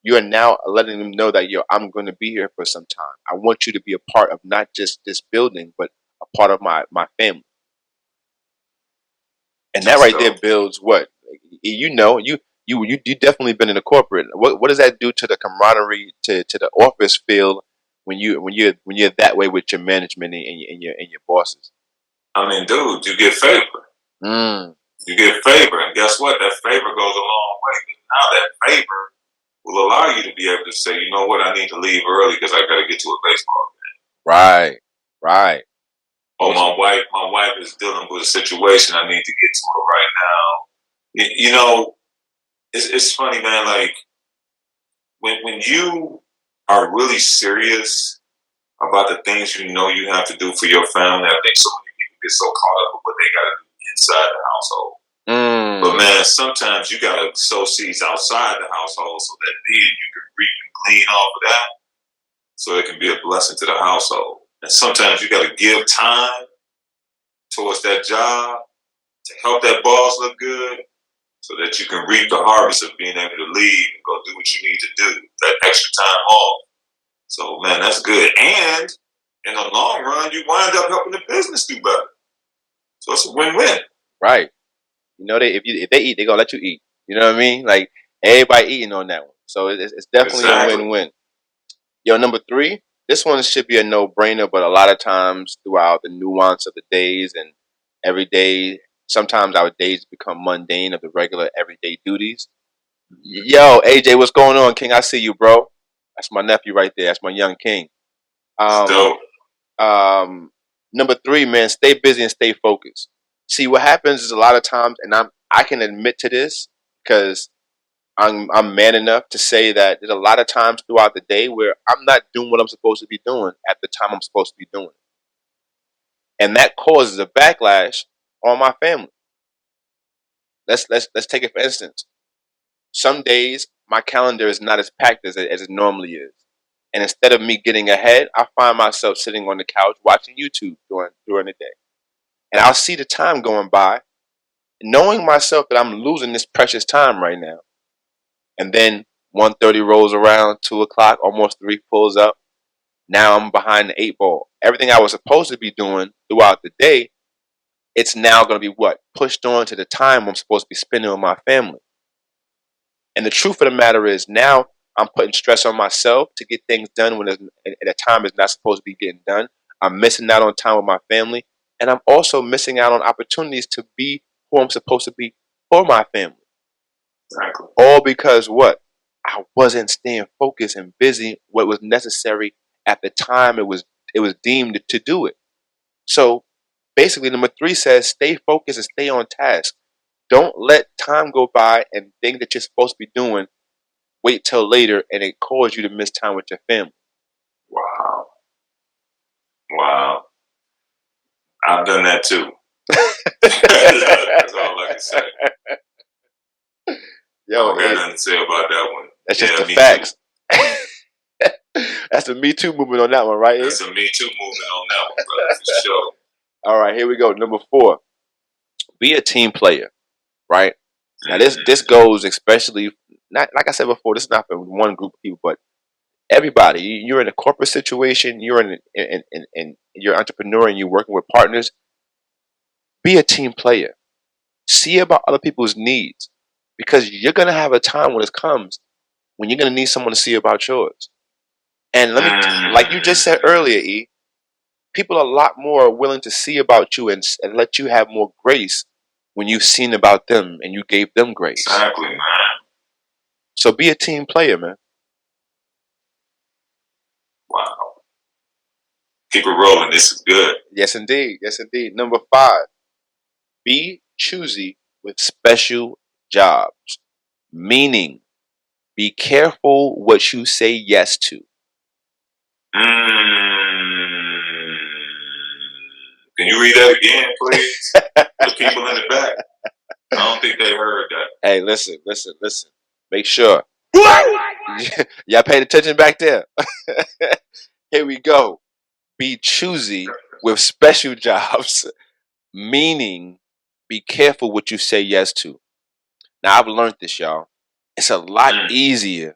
you are now letting them know that I'm going to be here for some time. I want you to be a part of not just this building, but a part of my family. And that right there builds what? You definitely been in a corporate. What does that do to the camaraderie, to the office feel when you're that way with your management and your bosses? I mean, dude, you get favor. You get favor, and guess what? That favor goes a long way. Now that favor will allow you to be able to say, you know what, I need to leave early because I got to get to a baseball game. Right. Oh, my wife is dealing with a situation. I need to get to it right now. It's funny, man. Like when you are really serious about the things you know you have to do for your family. I think so many people get so caught up with what they got to do inside the household. But man, sometimes you got to sow seeds outside the household so that then you can reap and glean off of that, so it can be a blessing to the household. And sometimes you got to give time towards that job to help that boss look good, so that you can reap the harvest of being able to leave and go do what you need to do, that extra time off. So, man, that's good. And in the long run, you wind up helping the business do better. So it's a win-win. Right. You know, if they eat, they're going to let you eat. You know what I mean? Like, everybody eating on that one. So it's definitely a win-win. Yo, number 3, this one should be a no-brainer, but a lot of times throughout the nuance of the days and every day, sometimes our days become mundane of the regular everyday duties. Yo, AJ, what's going on, King? I see you, bro. That's my nephew right there. That's my young king. Dope. Number 3, man, stay busy and stay focused. See, what happens is a lot of times, and I can admit to this because I'm man enough to say that there's a lot of times throughout the day where I'm not doing what I'm supposed to be doing at the time I'm supposed to be doing it, and that causes a backlash on my family. Let's take it for instance. Some days my calendar is not as packed as it normally is, and instead of me getting ahead, I find myself sitting on the couch watching YouTube during the day, and I'll see the time going by, knowing myself that I'm losing this precious time right now. And then 1:30 rolls around, 2 o'clock, almost 3 pulls up. Now I'm behind the 8 ball. Everything I was supposed to be doing throughout the day, it's now going to be pushed on to the time I'm supposed to be spending with my family. And the truth of the matter is now I'm putting stress on myself to get things done when at a time is not supposed to be getting done. I'm missing out on time with my family. And I'm also missing out on opportunities to be who I'm supposed to be for my family. Exactly. All because what? I wasn't staying focused and busy what was necessary at the time it was deemed to do it. So basically number 3 says stay focused and stay on task. Don't let time go by and think that you're supposed to be doing, wait till later, and it cause you to miss time with your family. Wow. I've done that too. That's all I can say. Yo, I don't got nothing to say about that one. That's just the facts. That's a Me Too movement on that one, right? That's a Me Too movement on that one, brother, for sure. All right, here we go. Number 4, be a team player, right? Now this goes especially, not like I said before, this is not for one group of people, but everybody. You're in a corporate situation, you're in you're an entrepreneur and you're working with partners. Be a team player. See about other people's needs, because you're gonna have a time when it comes when you're gonna need someone to see about yours. And let me, like you just said earlier, E, people are a lot more willing to see about you and let you have more grace when you've seen about them and you gave them grace. Exactly, man. So be a team player, man. Wow. Keep it rolling. This is good. Yes, indeed. Yes, indeed. Number 5, be choosy with special jobs. Meaning, be careful what you say yes to. Can you read that again, please? The people in the back. I don't think they heard that. Hey, listen. Make sure. Y'all paid attention back there. Here we go. Be choosy with special jobs. Meaning, be careful what you say yes to. Now, I've learned this, y'all. It's a lot easier.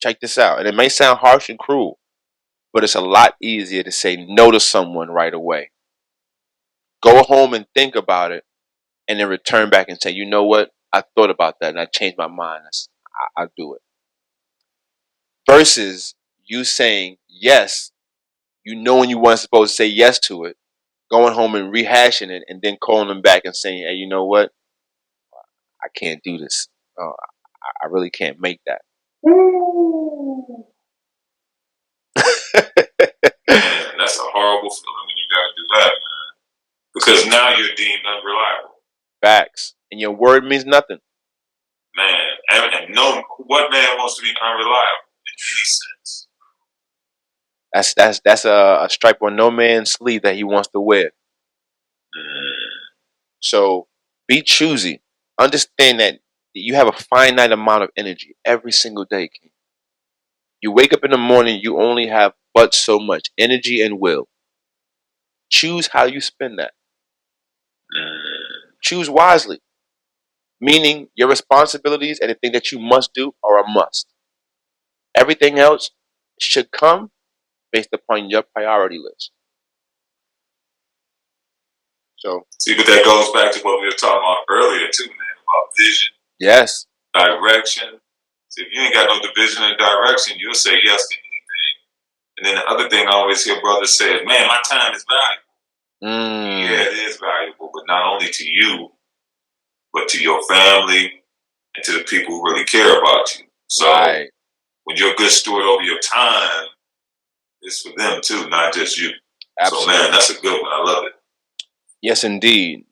Check this out. And it may sound harsh and cruel, but it's a lot easier to say no to someone right away. Go home and think about it, and then return back and say, you know what? I thought about that, and I changed my mind. I'll do it. Versus you saying yes, you know when you weren't supposed to say yes to it, going home and rehashing it, and then calling them back and saying, hey, you know what? I can't do this. I really can't make that. Man, that's a horrible feeling when you got to do that, man. Because now you're deemed unreliable. Facts. And your word means nothing. Man, and no, what man wants to be unreliable in any sense? That's a stripe on no man's sleeve that he wants to wear. So be choosy. Understand that you have a finite amount of energy every single day, King. You wake up in the morning, you only have but so much energy and will. Choose how you spend that. Choose wisely, meaning your responsibilities and the thing that you must do are a must. Everything else should come based upon your priority list. So, see, but that goes back to what we were talking about earlier too, man, about vision, yes, direction. See, if you ain't got no vision and direction, you'll say yes to anything. And then the other thing I always hear brothers say is, man, my time is valuable. Yeah, it is valuable, but not only to you, but to your family and to the people who really care about you. So when you're a good steward over your time, it's for them too, not just you. Absolutely. So man, that's a good one. I love it. Yes, indeed.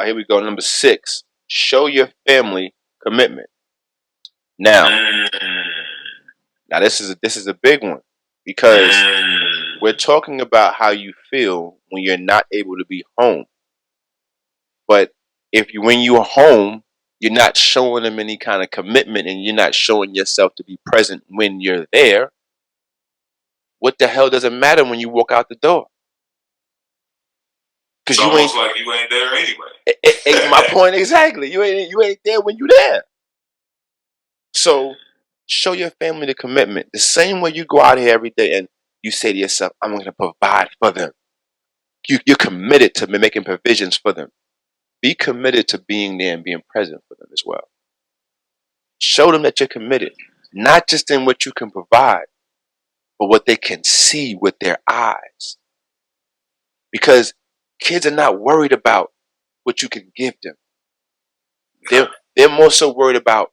Here we go. Number 6, show your family commitment. Now this is a big one, because we're talking about how you feel when you're not able to be home. But when you're home, you're not showing them any kind of commitment, and you're not showing yourself to be present when you're there. What the hell does it matter when you walk out the door? Because you ain't like you ain't there anyway. It's my point exactly. You ain't there when you're there. So show your family the commitment. The same way you go out here every day and you say to yourself, I'm going to provide for them. You're committed to making provisions for them. Be committed to being there and being present for them as well. Show them that you're committed, not just in what you can provide, but what they can see with their eyes. Because kids are not worried about what you can give them. They're more so worried about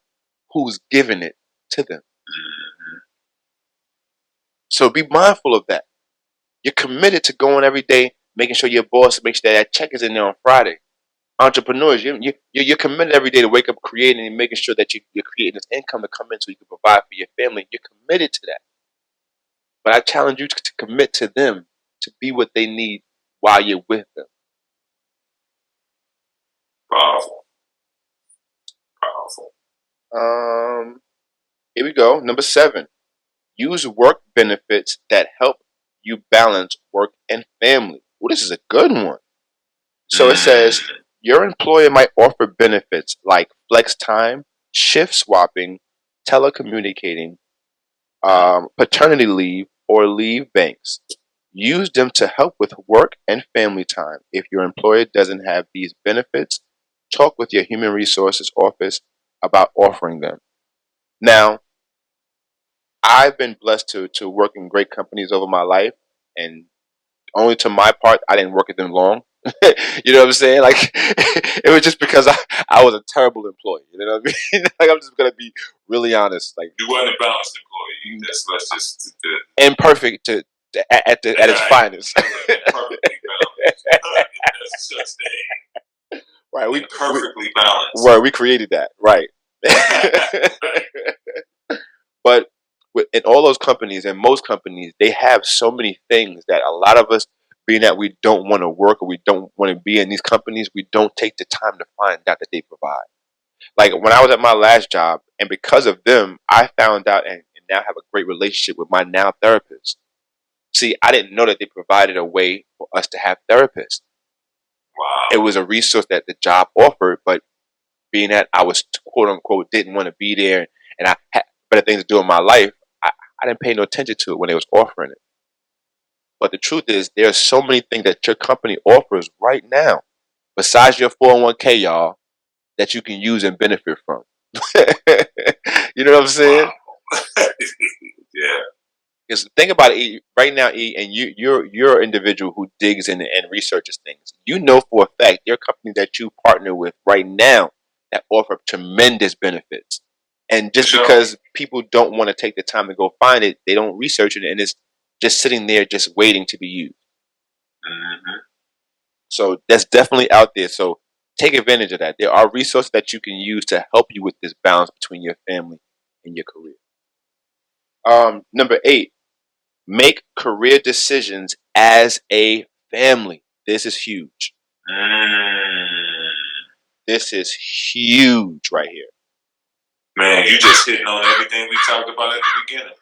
who's giving it to them. So be mindful of that. You're committed to going every day, making sure your boss makes sure that check is in there on Friday. Entrepreneurs, you're committed every day to wake up creating and making sure that you're creating this income to come in so you can provide for your family. You're committed to that. But I challenge you to commit to them, to be what they need while you're with them. Powerful. Here we go. Number 7, use work benefits that help you balance work and family. Well, this is a good one. So it says your employer might offer benefits like flex time, shift swapping, telecommunicating, paternity leave, or leave banks. Use them to help with work and family time. If your employer doesn't have these benefits, talk with your human resources office about offering them. Now, I've been blessed to work in great companies over my life, and only to my part, I didn't work at them long. You know what I'm saying? Like, it was just because I was a terrible employee. You know what I mean? Like, I'm just gonna be really honest. Like, you wasn't a balanced employee. Let's just imperfect at its finest. Perfectly balanced. That's such thing. Right, we perfectly balanced. Right, we created that. Right. But in all those companies and most companies, they have so many things that a lot of us, being that we don't want to work or we don't want to be in these companies, we don't take the time to find out that they provide. Like when I was at my last job, and because of them, I found out and now have a great relationship with my now therapist. See, I didn't know that they provided a way for us to have therapists. Wow. It was a resource that the job offered, but being that I was quote unquote didn't want to be there and I had better things to do in my life, I didn't pay no attention to it when they was offering it. But the truth is, there are so many things that your company offers right now, besides your 401k, y'all, that you can use and benefit from. You know what I'm saying? Wow. Yeah. Because think about it right now, E, and you're an individual who digs in and researches things. You know for a fact there are companies that you partner with right now that offer tremendous benefits. And just because people don't want to take the time to go find it, they don't research it, and it's just sitting there just waiting to be used. So that's definitely out there. So take advantage of that. There are resources that you can use to help you with this balance between your family and your career. Number 8, Make career decisions as a family. This is huge. This is huge right here. Man, you just hitting on everything we talked about at the beginning.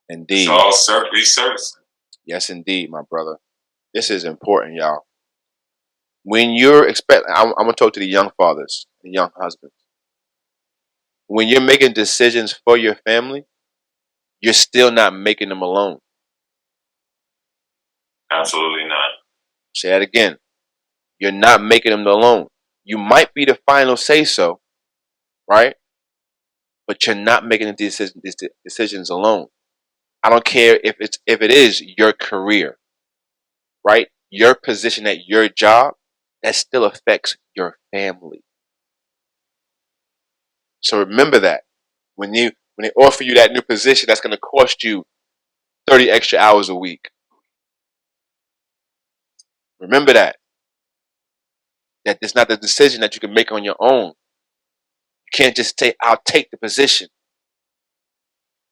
Indeed. It's all resurfacing. Yes, indeed, my brother. This is important, y'all. When you're I'm going to talk to the young fathers and young husbands. When you're making decisions for your family, you're still not making them alone. Absolutely not. Say that again. You're not making them alone. You might be the final say-so, right? But you're not making the decisions alone. I don't care if it is your career, right? Your position at your job, that still affects your family. So remember that when they offer you that new position, that's going to cost you 30 extra hours a week. Remember that it's not the decision that you can make on your own. You can't just say, I'll take the position.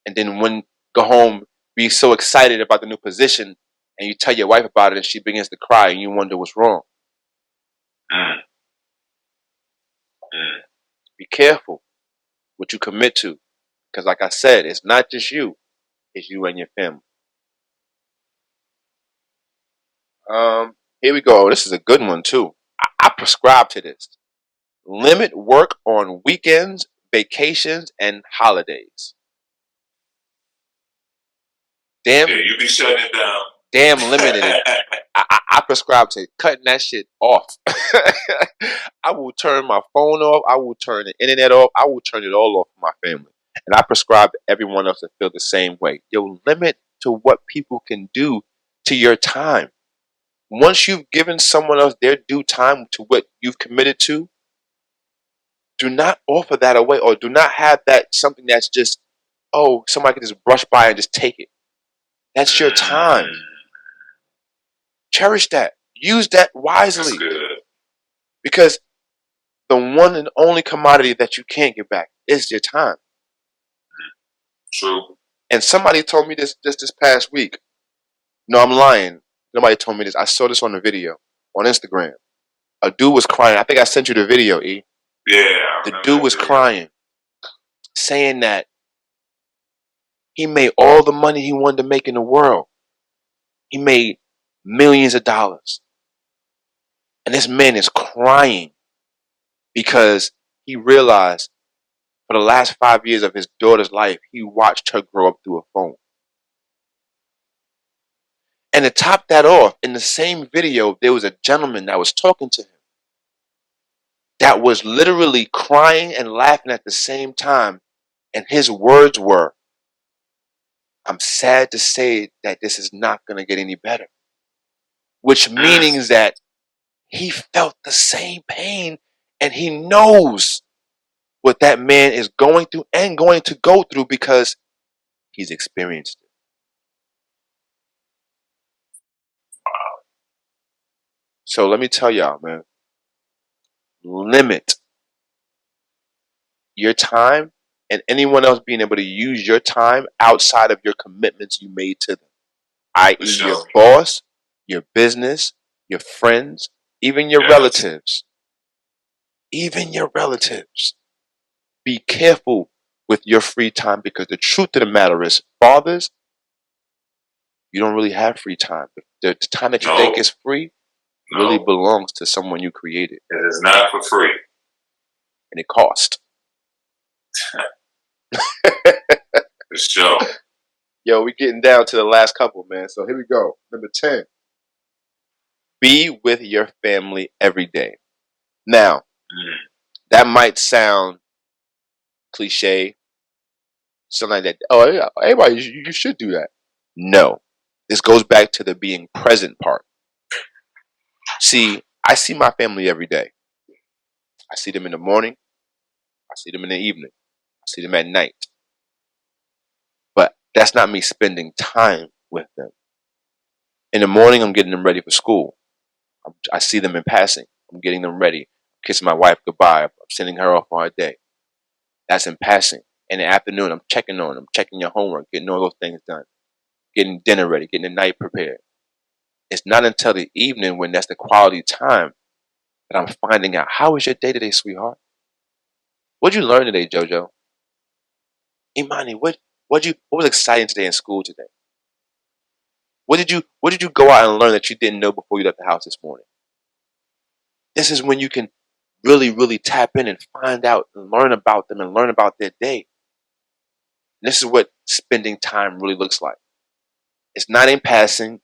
And then when go home, be so excited about the new position, and you tell your wife about it and she begins to cry and you wonder what's wrong. Be careful what you commit to. Because like I said, it's not just you. It's you and your family. Here we go. This is a good one too. I prescribe to this. Limit work on weekends, vacations, and holidays. Damn. Yeah, you be shutting it down. Damn limited it. I prescribe to cutting that shit off. I will turn my phone off. I will turn the internet off. I will turn it all off for my family. And I prescribe to everyone else to feel the same way. Yo, limit to what people can do to your time. Once you've given someone else their due time to what you've committed to, do not offer that away, or do not have that something that's just, oh, somebody can just brush by and just take it. That's your time. Cherish that. Use that wisely. That's good. Because the one and only commodity that you can't get back is your time. True. And somebody told me this past week. No, I'm lying. Nobody told me this. I saw this on a video on Instagram. A dude was crying. I think I sent you the video, E. Yeah. The dude was crying, saying that he made all the money he wanted to make in the world. He made millions of dollars. And this man is crying because he realized for the last 5 years of his daughter's life, he watched her grow up through a phone. And to top that off, in the same video, there was a gentleman that was talking to him that was literally crying and laughing at the same time. And his words were, I'm sad to say that this is not going to get any better. Which means that he felt the same pain and he knows what that man is going through and going to go through because he's experienced it. So let me tell y'all, man, limit your time and anyone else being able to use your time outside of your commitments you made to them, i.e. your boss, your business, your friends, even your relatives. Even your relatives. Be careful with your free time because the truth of the matter is, fathers, you don't really have free time. The time that you think is free really belongs to someone you created. It is not for free. And it costs. For sure. Yo, we're getting down to the last couple, man. So here we go. Number 10. Be with your family every day. Now, that might sound cliche, something like that. Oh, yeah, everybody, you should do that. No. This goes back to the being present part. See, I see my family every day. I see them in the morning. I see them in the evening. I see them at night. But that's not me spending time with them. In the morning, I'm getting them ready for school. I see them in passing. I'm getting them ready. Kissing my wife goodbye. I'm sending her off on her day. That's in passing. In the afternoon, I'm checking on them, checking your homework, getting all those things done. getting dinner ready, getting the night prepared. It's not until the evening when that's the quality time that I'm finding out, how was your day today, sweetheart? What'd you learn today, JoJo? Imani, what was exciting today in school today? What did you go out and learn that you didn't know before you left the house this morning? This is when you can really, really tap in and find out and learn about them and learn about their day. And this is what spending time really looks like. It's not in passing.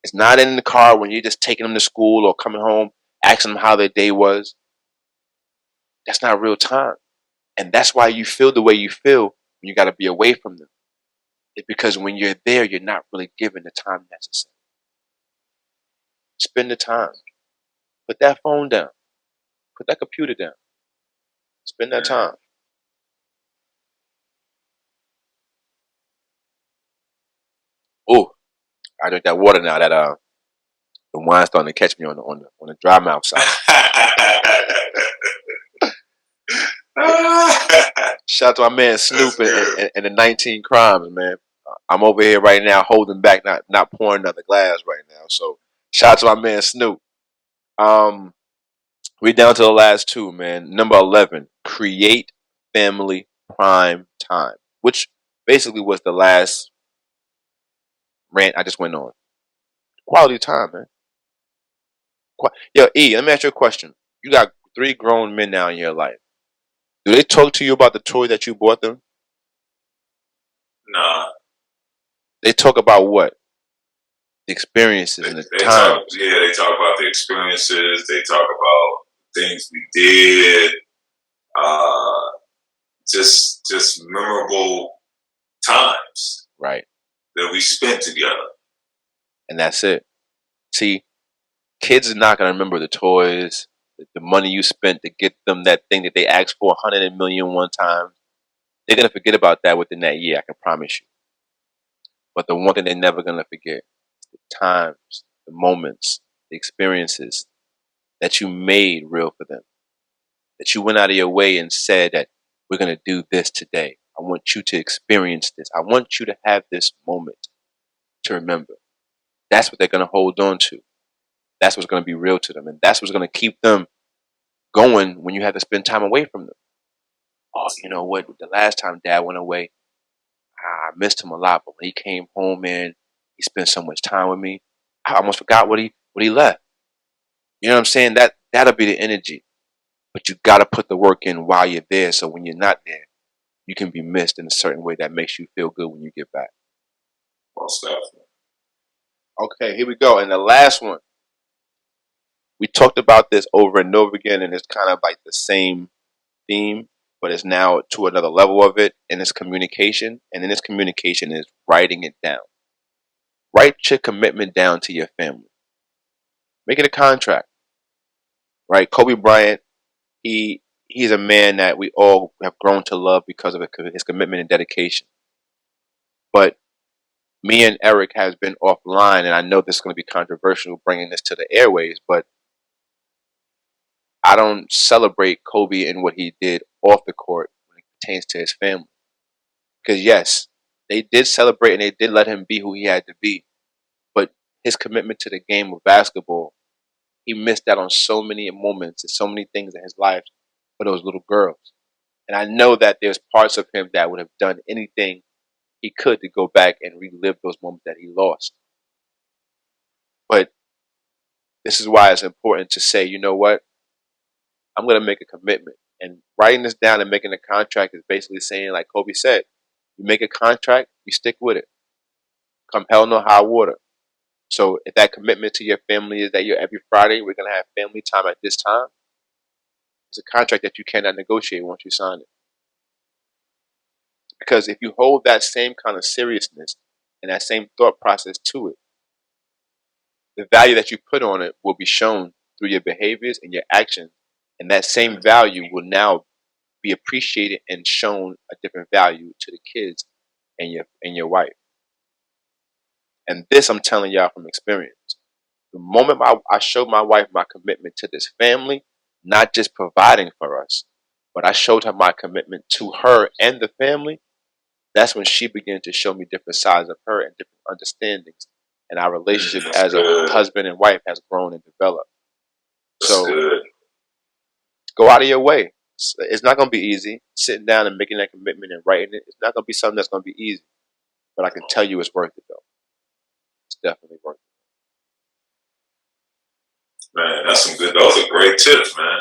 It's not in the car when you're just taking them to school or coming home, asking them how their day was. That's not real time. And that's why you feel the way you feel when you got to be away from them. It's because when you're there, you're not really given the time necessary. Spend the time. Put that phone down. Put that computer down. Spend that time. Oh, I drink that water now. That the wine's starting to catch me on the dry mouth side. Shout out to my man Snoop and the 19 Crimes, man. I'm over here right now holding back, not pouring another glass right now. So shout out to my man Snoop. We're down to the last two, man. Number 11, create family prime time, which basically was the last rant I just went on. Quality time, man. Yo, E, let me ask you a question. You got 3 grown men now in your life. Do they talk to you about the toy that you bought them? Nah. They talk about what? The experiences and the time. They talk about the experiences. They talk about things we did. Just memorable times. Right. That we spent together. And that's it. See, kids are not going to remember the toys, the money you spent to get them that thing that they asked for 100 million one time. They're going to forget about that within that year, I can promise you. But the one thing they're never going to forget is the times, the moments, the experiences that you made real for them. That you went out of your way and said that we're going to do this today. I want you to experience this. I want you to have this moment to remember. That's what they're going to hold on to. That's what's going to be real to them. And that's what's going to keep them going when you have to spend time away from them. Oh, you know what? The last time Dad went away, I missed him a lot. But when he came home, man, he spent so much time with me. I almost forgot what he left. You know what I'm saying? That'll be the energy. But you got to put the work in while you're there. So when you're not there, you can be missed in a certain way that makes you feel good when you get back. Most definitely. Okay, here we go. And the last one. We talked about this over and over again, and it's kind of like the same theme, but it's now to another level of it, and it's communication. And in this communication is writing it down. Write your commitment down to your family. Make it a contract. Right? Kobe Bryant, he's a man that we all have grown to love because of his commitment and dedication. But me and Eric has been offline, and I know this is going to be controversial bringing this to the airways, but I don't celebrate Kobe and what he did off the court when it pertains to his family. Because yes, they did celebrate and they did let him be who he had to be. But his commitment to the game of basketball, he missed out on so many moments and so many things in his life for those little girls. And I know that there's parts of him that would have done anything he could to go back and relive those moments that he lost. But this is why it's important to say, you know what? I'm going to make a commitment. And writing this down and making a contract is basically saying, like Kobe said, you make a contract, you stick with it. Come hell no high water. So if that commitment to your family is that you're every Friday, we're going to have family time at this time, it's a contract that you cannot negotiate once you sign it. Because if you hold that same kind of seriousness and that same thought process to it, the value that you put on it will be shown through your behaviors and your actions. And that same value will now be appreciated and shown a different value to the kids and your wife. And this I'm telling y'all from experience. The moment I showed my wife my commitment to this family, not just providing for us, but I showed her my commitment to her and the family, that's when she began to show me different sides of her and different understandings. And our relationship That's as good. a husband and wife has grown and developed. That's So good. go out of your way. It's not going to be easy. Sitting down and making that commitment and writing it, it's not going to be something that's going to be easy. But I can tell you it's worth it, though. It's definitely worth it. Man, that's some good. Those are great tips, man.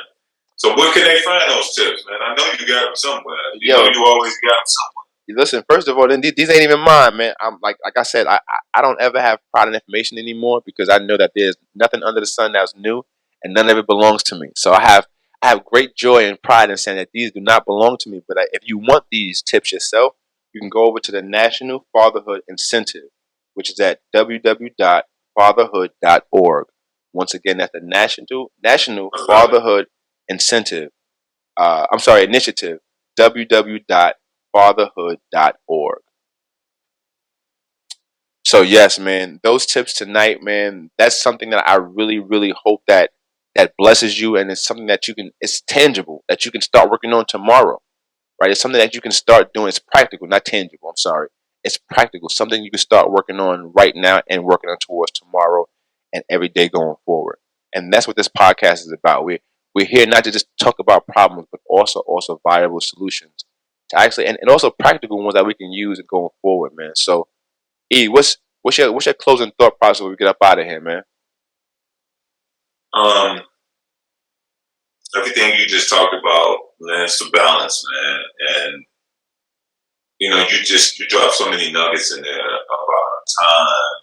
So where can they find those tips, man? I know you got them somewhere. You know you always got them somewhere. Listen, first of all, these ain't even mine, man. I'm like I said, I don't ever have pride in information anymore because I know that there's nothing under the sun that's new, and none of it belongs to me. So I have great joy and pride in saying that these do not belong to me. But if you want these tips yourself, you can go over to the National Fatherhood Incentive, which is at www.fatherhood.org. Once again, that's the National Fatherhood Incentive. Initiative. www.fatherhood.org. So yes, man, those tips tonight, man, that's something that I really, really hope that blesses you, and it's something that it's tangible, that you can start working on tomorrow, right? It's something that you can start doing. It's practical, not tangible. I'm sorry. It's practical, something you can start working on right now and working on towards tomorrow and every day going forward. And that's what this podcast is about. We're here not to just talk about problems, but also viable solutions to actually, and also practical ones that we can use going forward, man. So, E, what's your closing thought process when we get up out of here, man? Everything you just talked about, man, it's the balance, man. And you know, you drop so many nuggets in there about our time,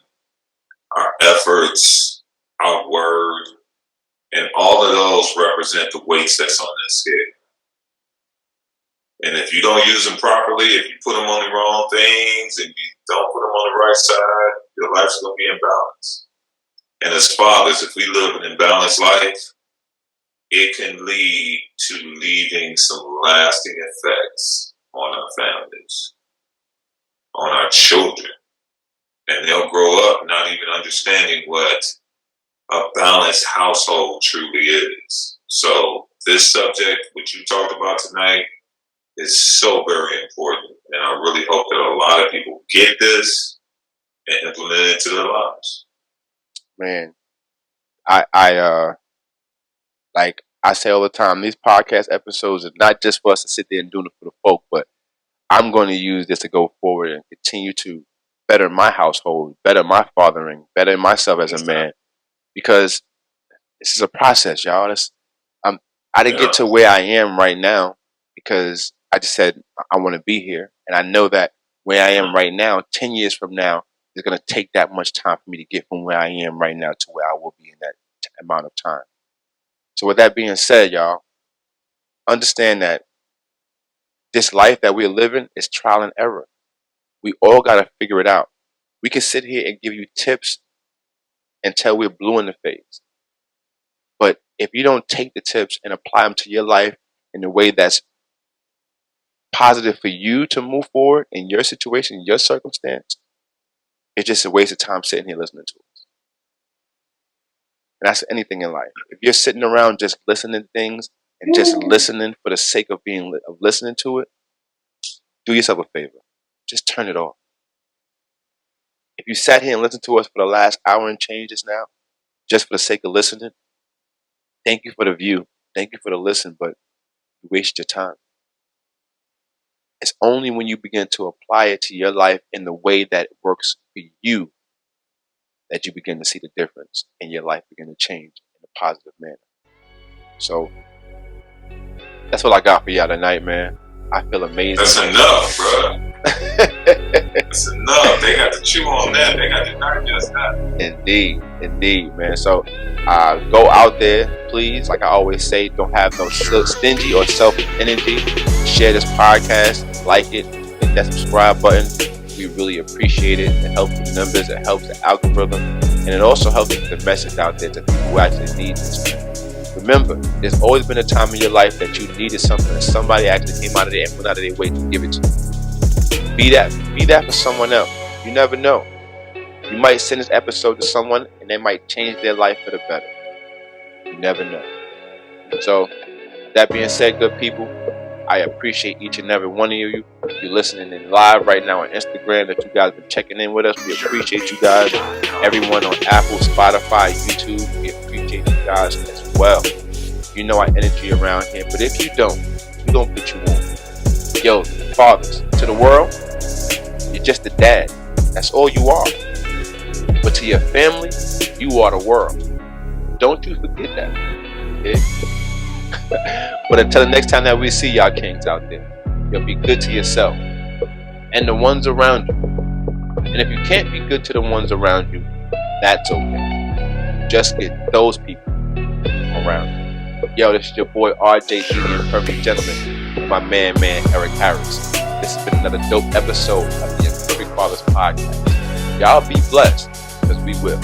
our efforts, our word, and all of those represent the weights that's on that scale. And if you don't use them properly, if you put them on the wrong things and you don't put them on the right side, your life's going to be imbalanced. And as fathers, if we live an imbalanced life, it can lead to leaving some lasting effects on our families, on our children. And they'll grow up not even understanding what a balanced household truly is. So this subject, which you talked about tonight, is so very important. And I really hope that a lot of people get this and implement it into their lives. Man, I like I say all the time, these podcast episodes are not just for us to sit there and do it for the folk, but I'm going to use this to go forward and continue to better my household, better my fathering, better myself as a man, because this is a process, y'all. I didn't get to where I am right now because I just said I want to be here, and I know that where I am right now, 10 years from now, is going to take that much time for me to get from where I am right now to where I will be in that amount of time. So with that being said, y'all, understand that this life that we're living is trial and error. We all got to figure it out. We can sit here and give you tips until we're blue in the face. But if you don't take the tips and apply them to your life in a way that's positive for you to move forward in your situation, your circumstance, it's just a waste of time sitting here listening to us. And that's anything in life. If you're sitting around just listening to things and just listening for the sake of listening to it, do yourself a favor. Just turn it off. If you sat here and listened to us for the last hour and change just now, just for the sake of listening, thank you for the view. Thank you for the listen, but you wasted your time. It's only when you begin to apply it to your life in the way that it works for you that you begin to see the difference and your life begin to change in a positive manner. So that's what I got for y'all tonight, man. I feel amazing. That's enough, bro. That's enough. They got to chew on that. They got to digest that. Indeed, man. So go out there, please. Like I always say, don't have no stingy or selfish energy. Share this podcast, like it, hit that subscribe button. We really appreciate it. It helps the numbers, it helps the algorithm, and it also helps get the message out there to people who actually need this. Remember, there's always been a time in your life that you needed something and somebody actually came out of there and went out of their way to give it to you. Be that for someone else. You never know. You might send this episode to someone and they might change their life for the better. You never know. So, that being said, good people, I appreciate each and every one of you. If you're listening in live right now on Instagram, that you guys been checking in with us, we appreciate you guys. Everyone on Apple, Spotify, YouTube, we appreciate you guys as well. You know our energy around here, but if you don't put you on. Yo, fathers, to the world, you're just a dad. That's all you are. But to your family, you are the world. Don't you forget that. Okay? But until the next time that we see y'all kings out there, you'll be good to yourself and the ones around you. And if you can't be good to the ones around you, that's okay. Just get those people around you. Yo, this is your boy RJ, the Imperfect Gentleman, with my man Eric Harris. This has been another dope episode of the Imperfect Fathers Podcast. Y'all be blessed, because we will.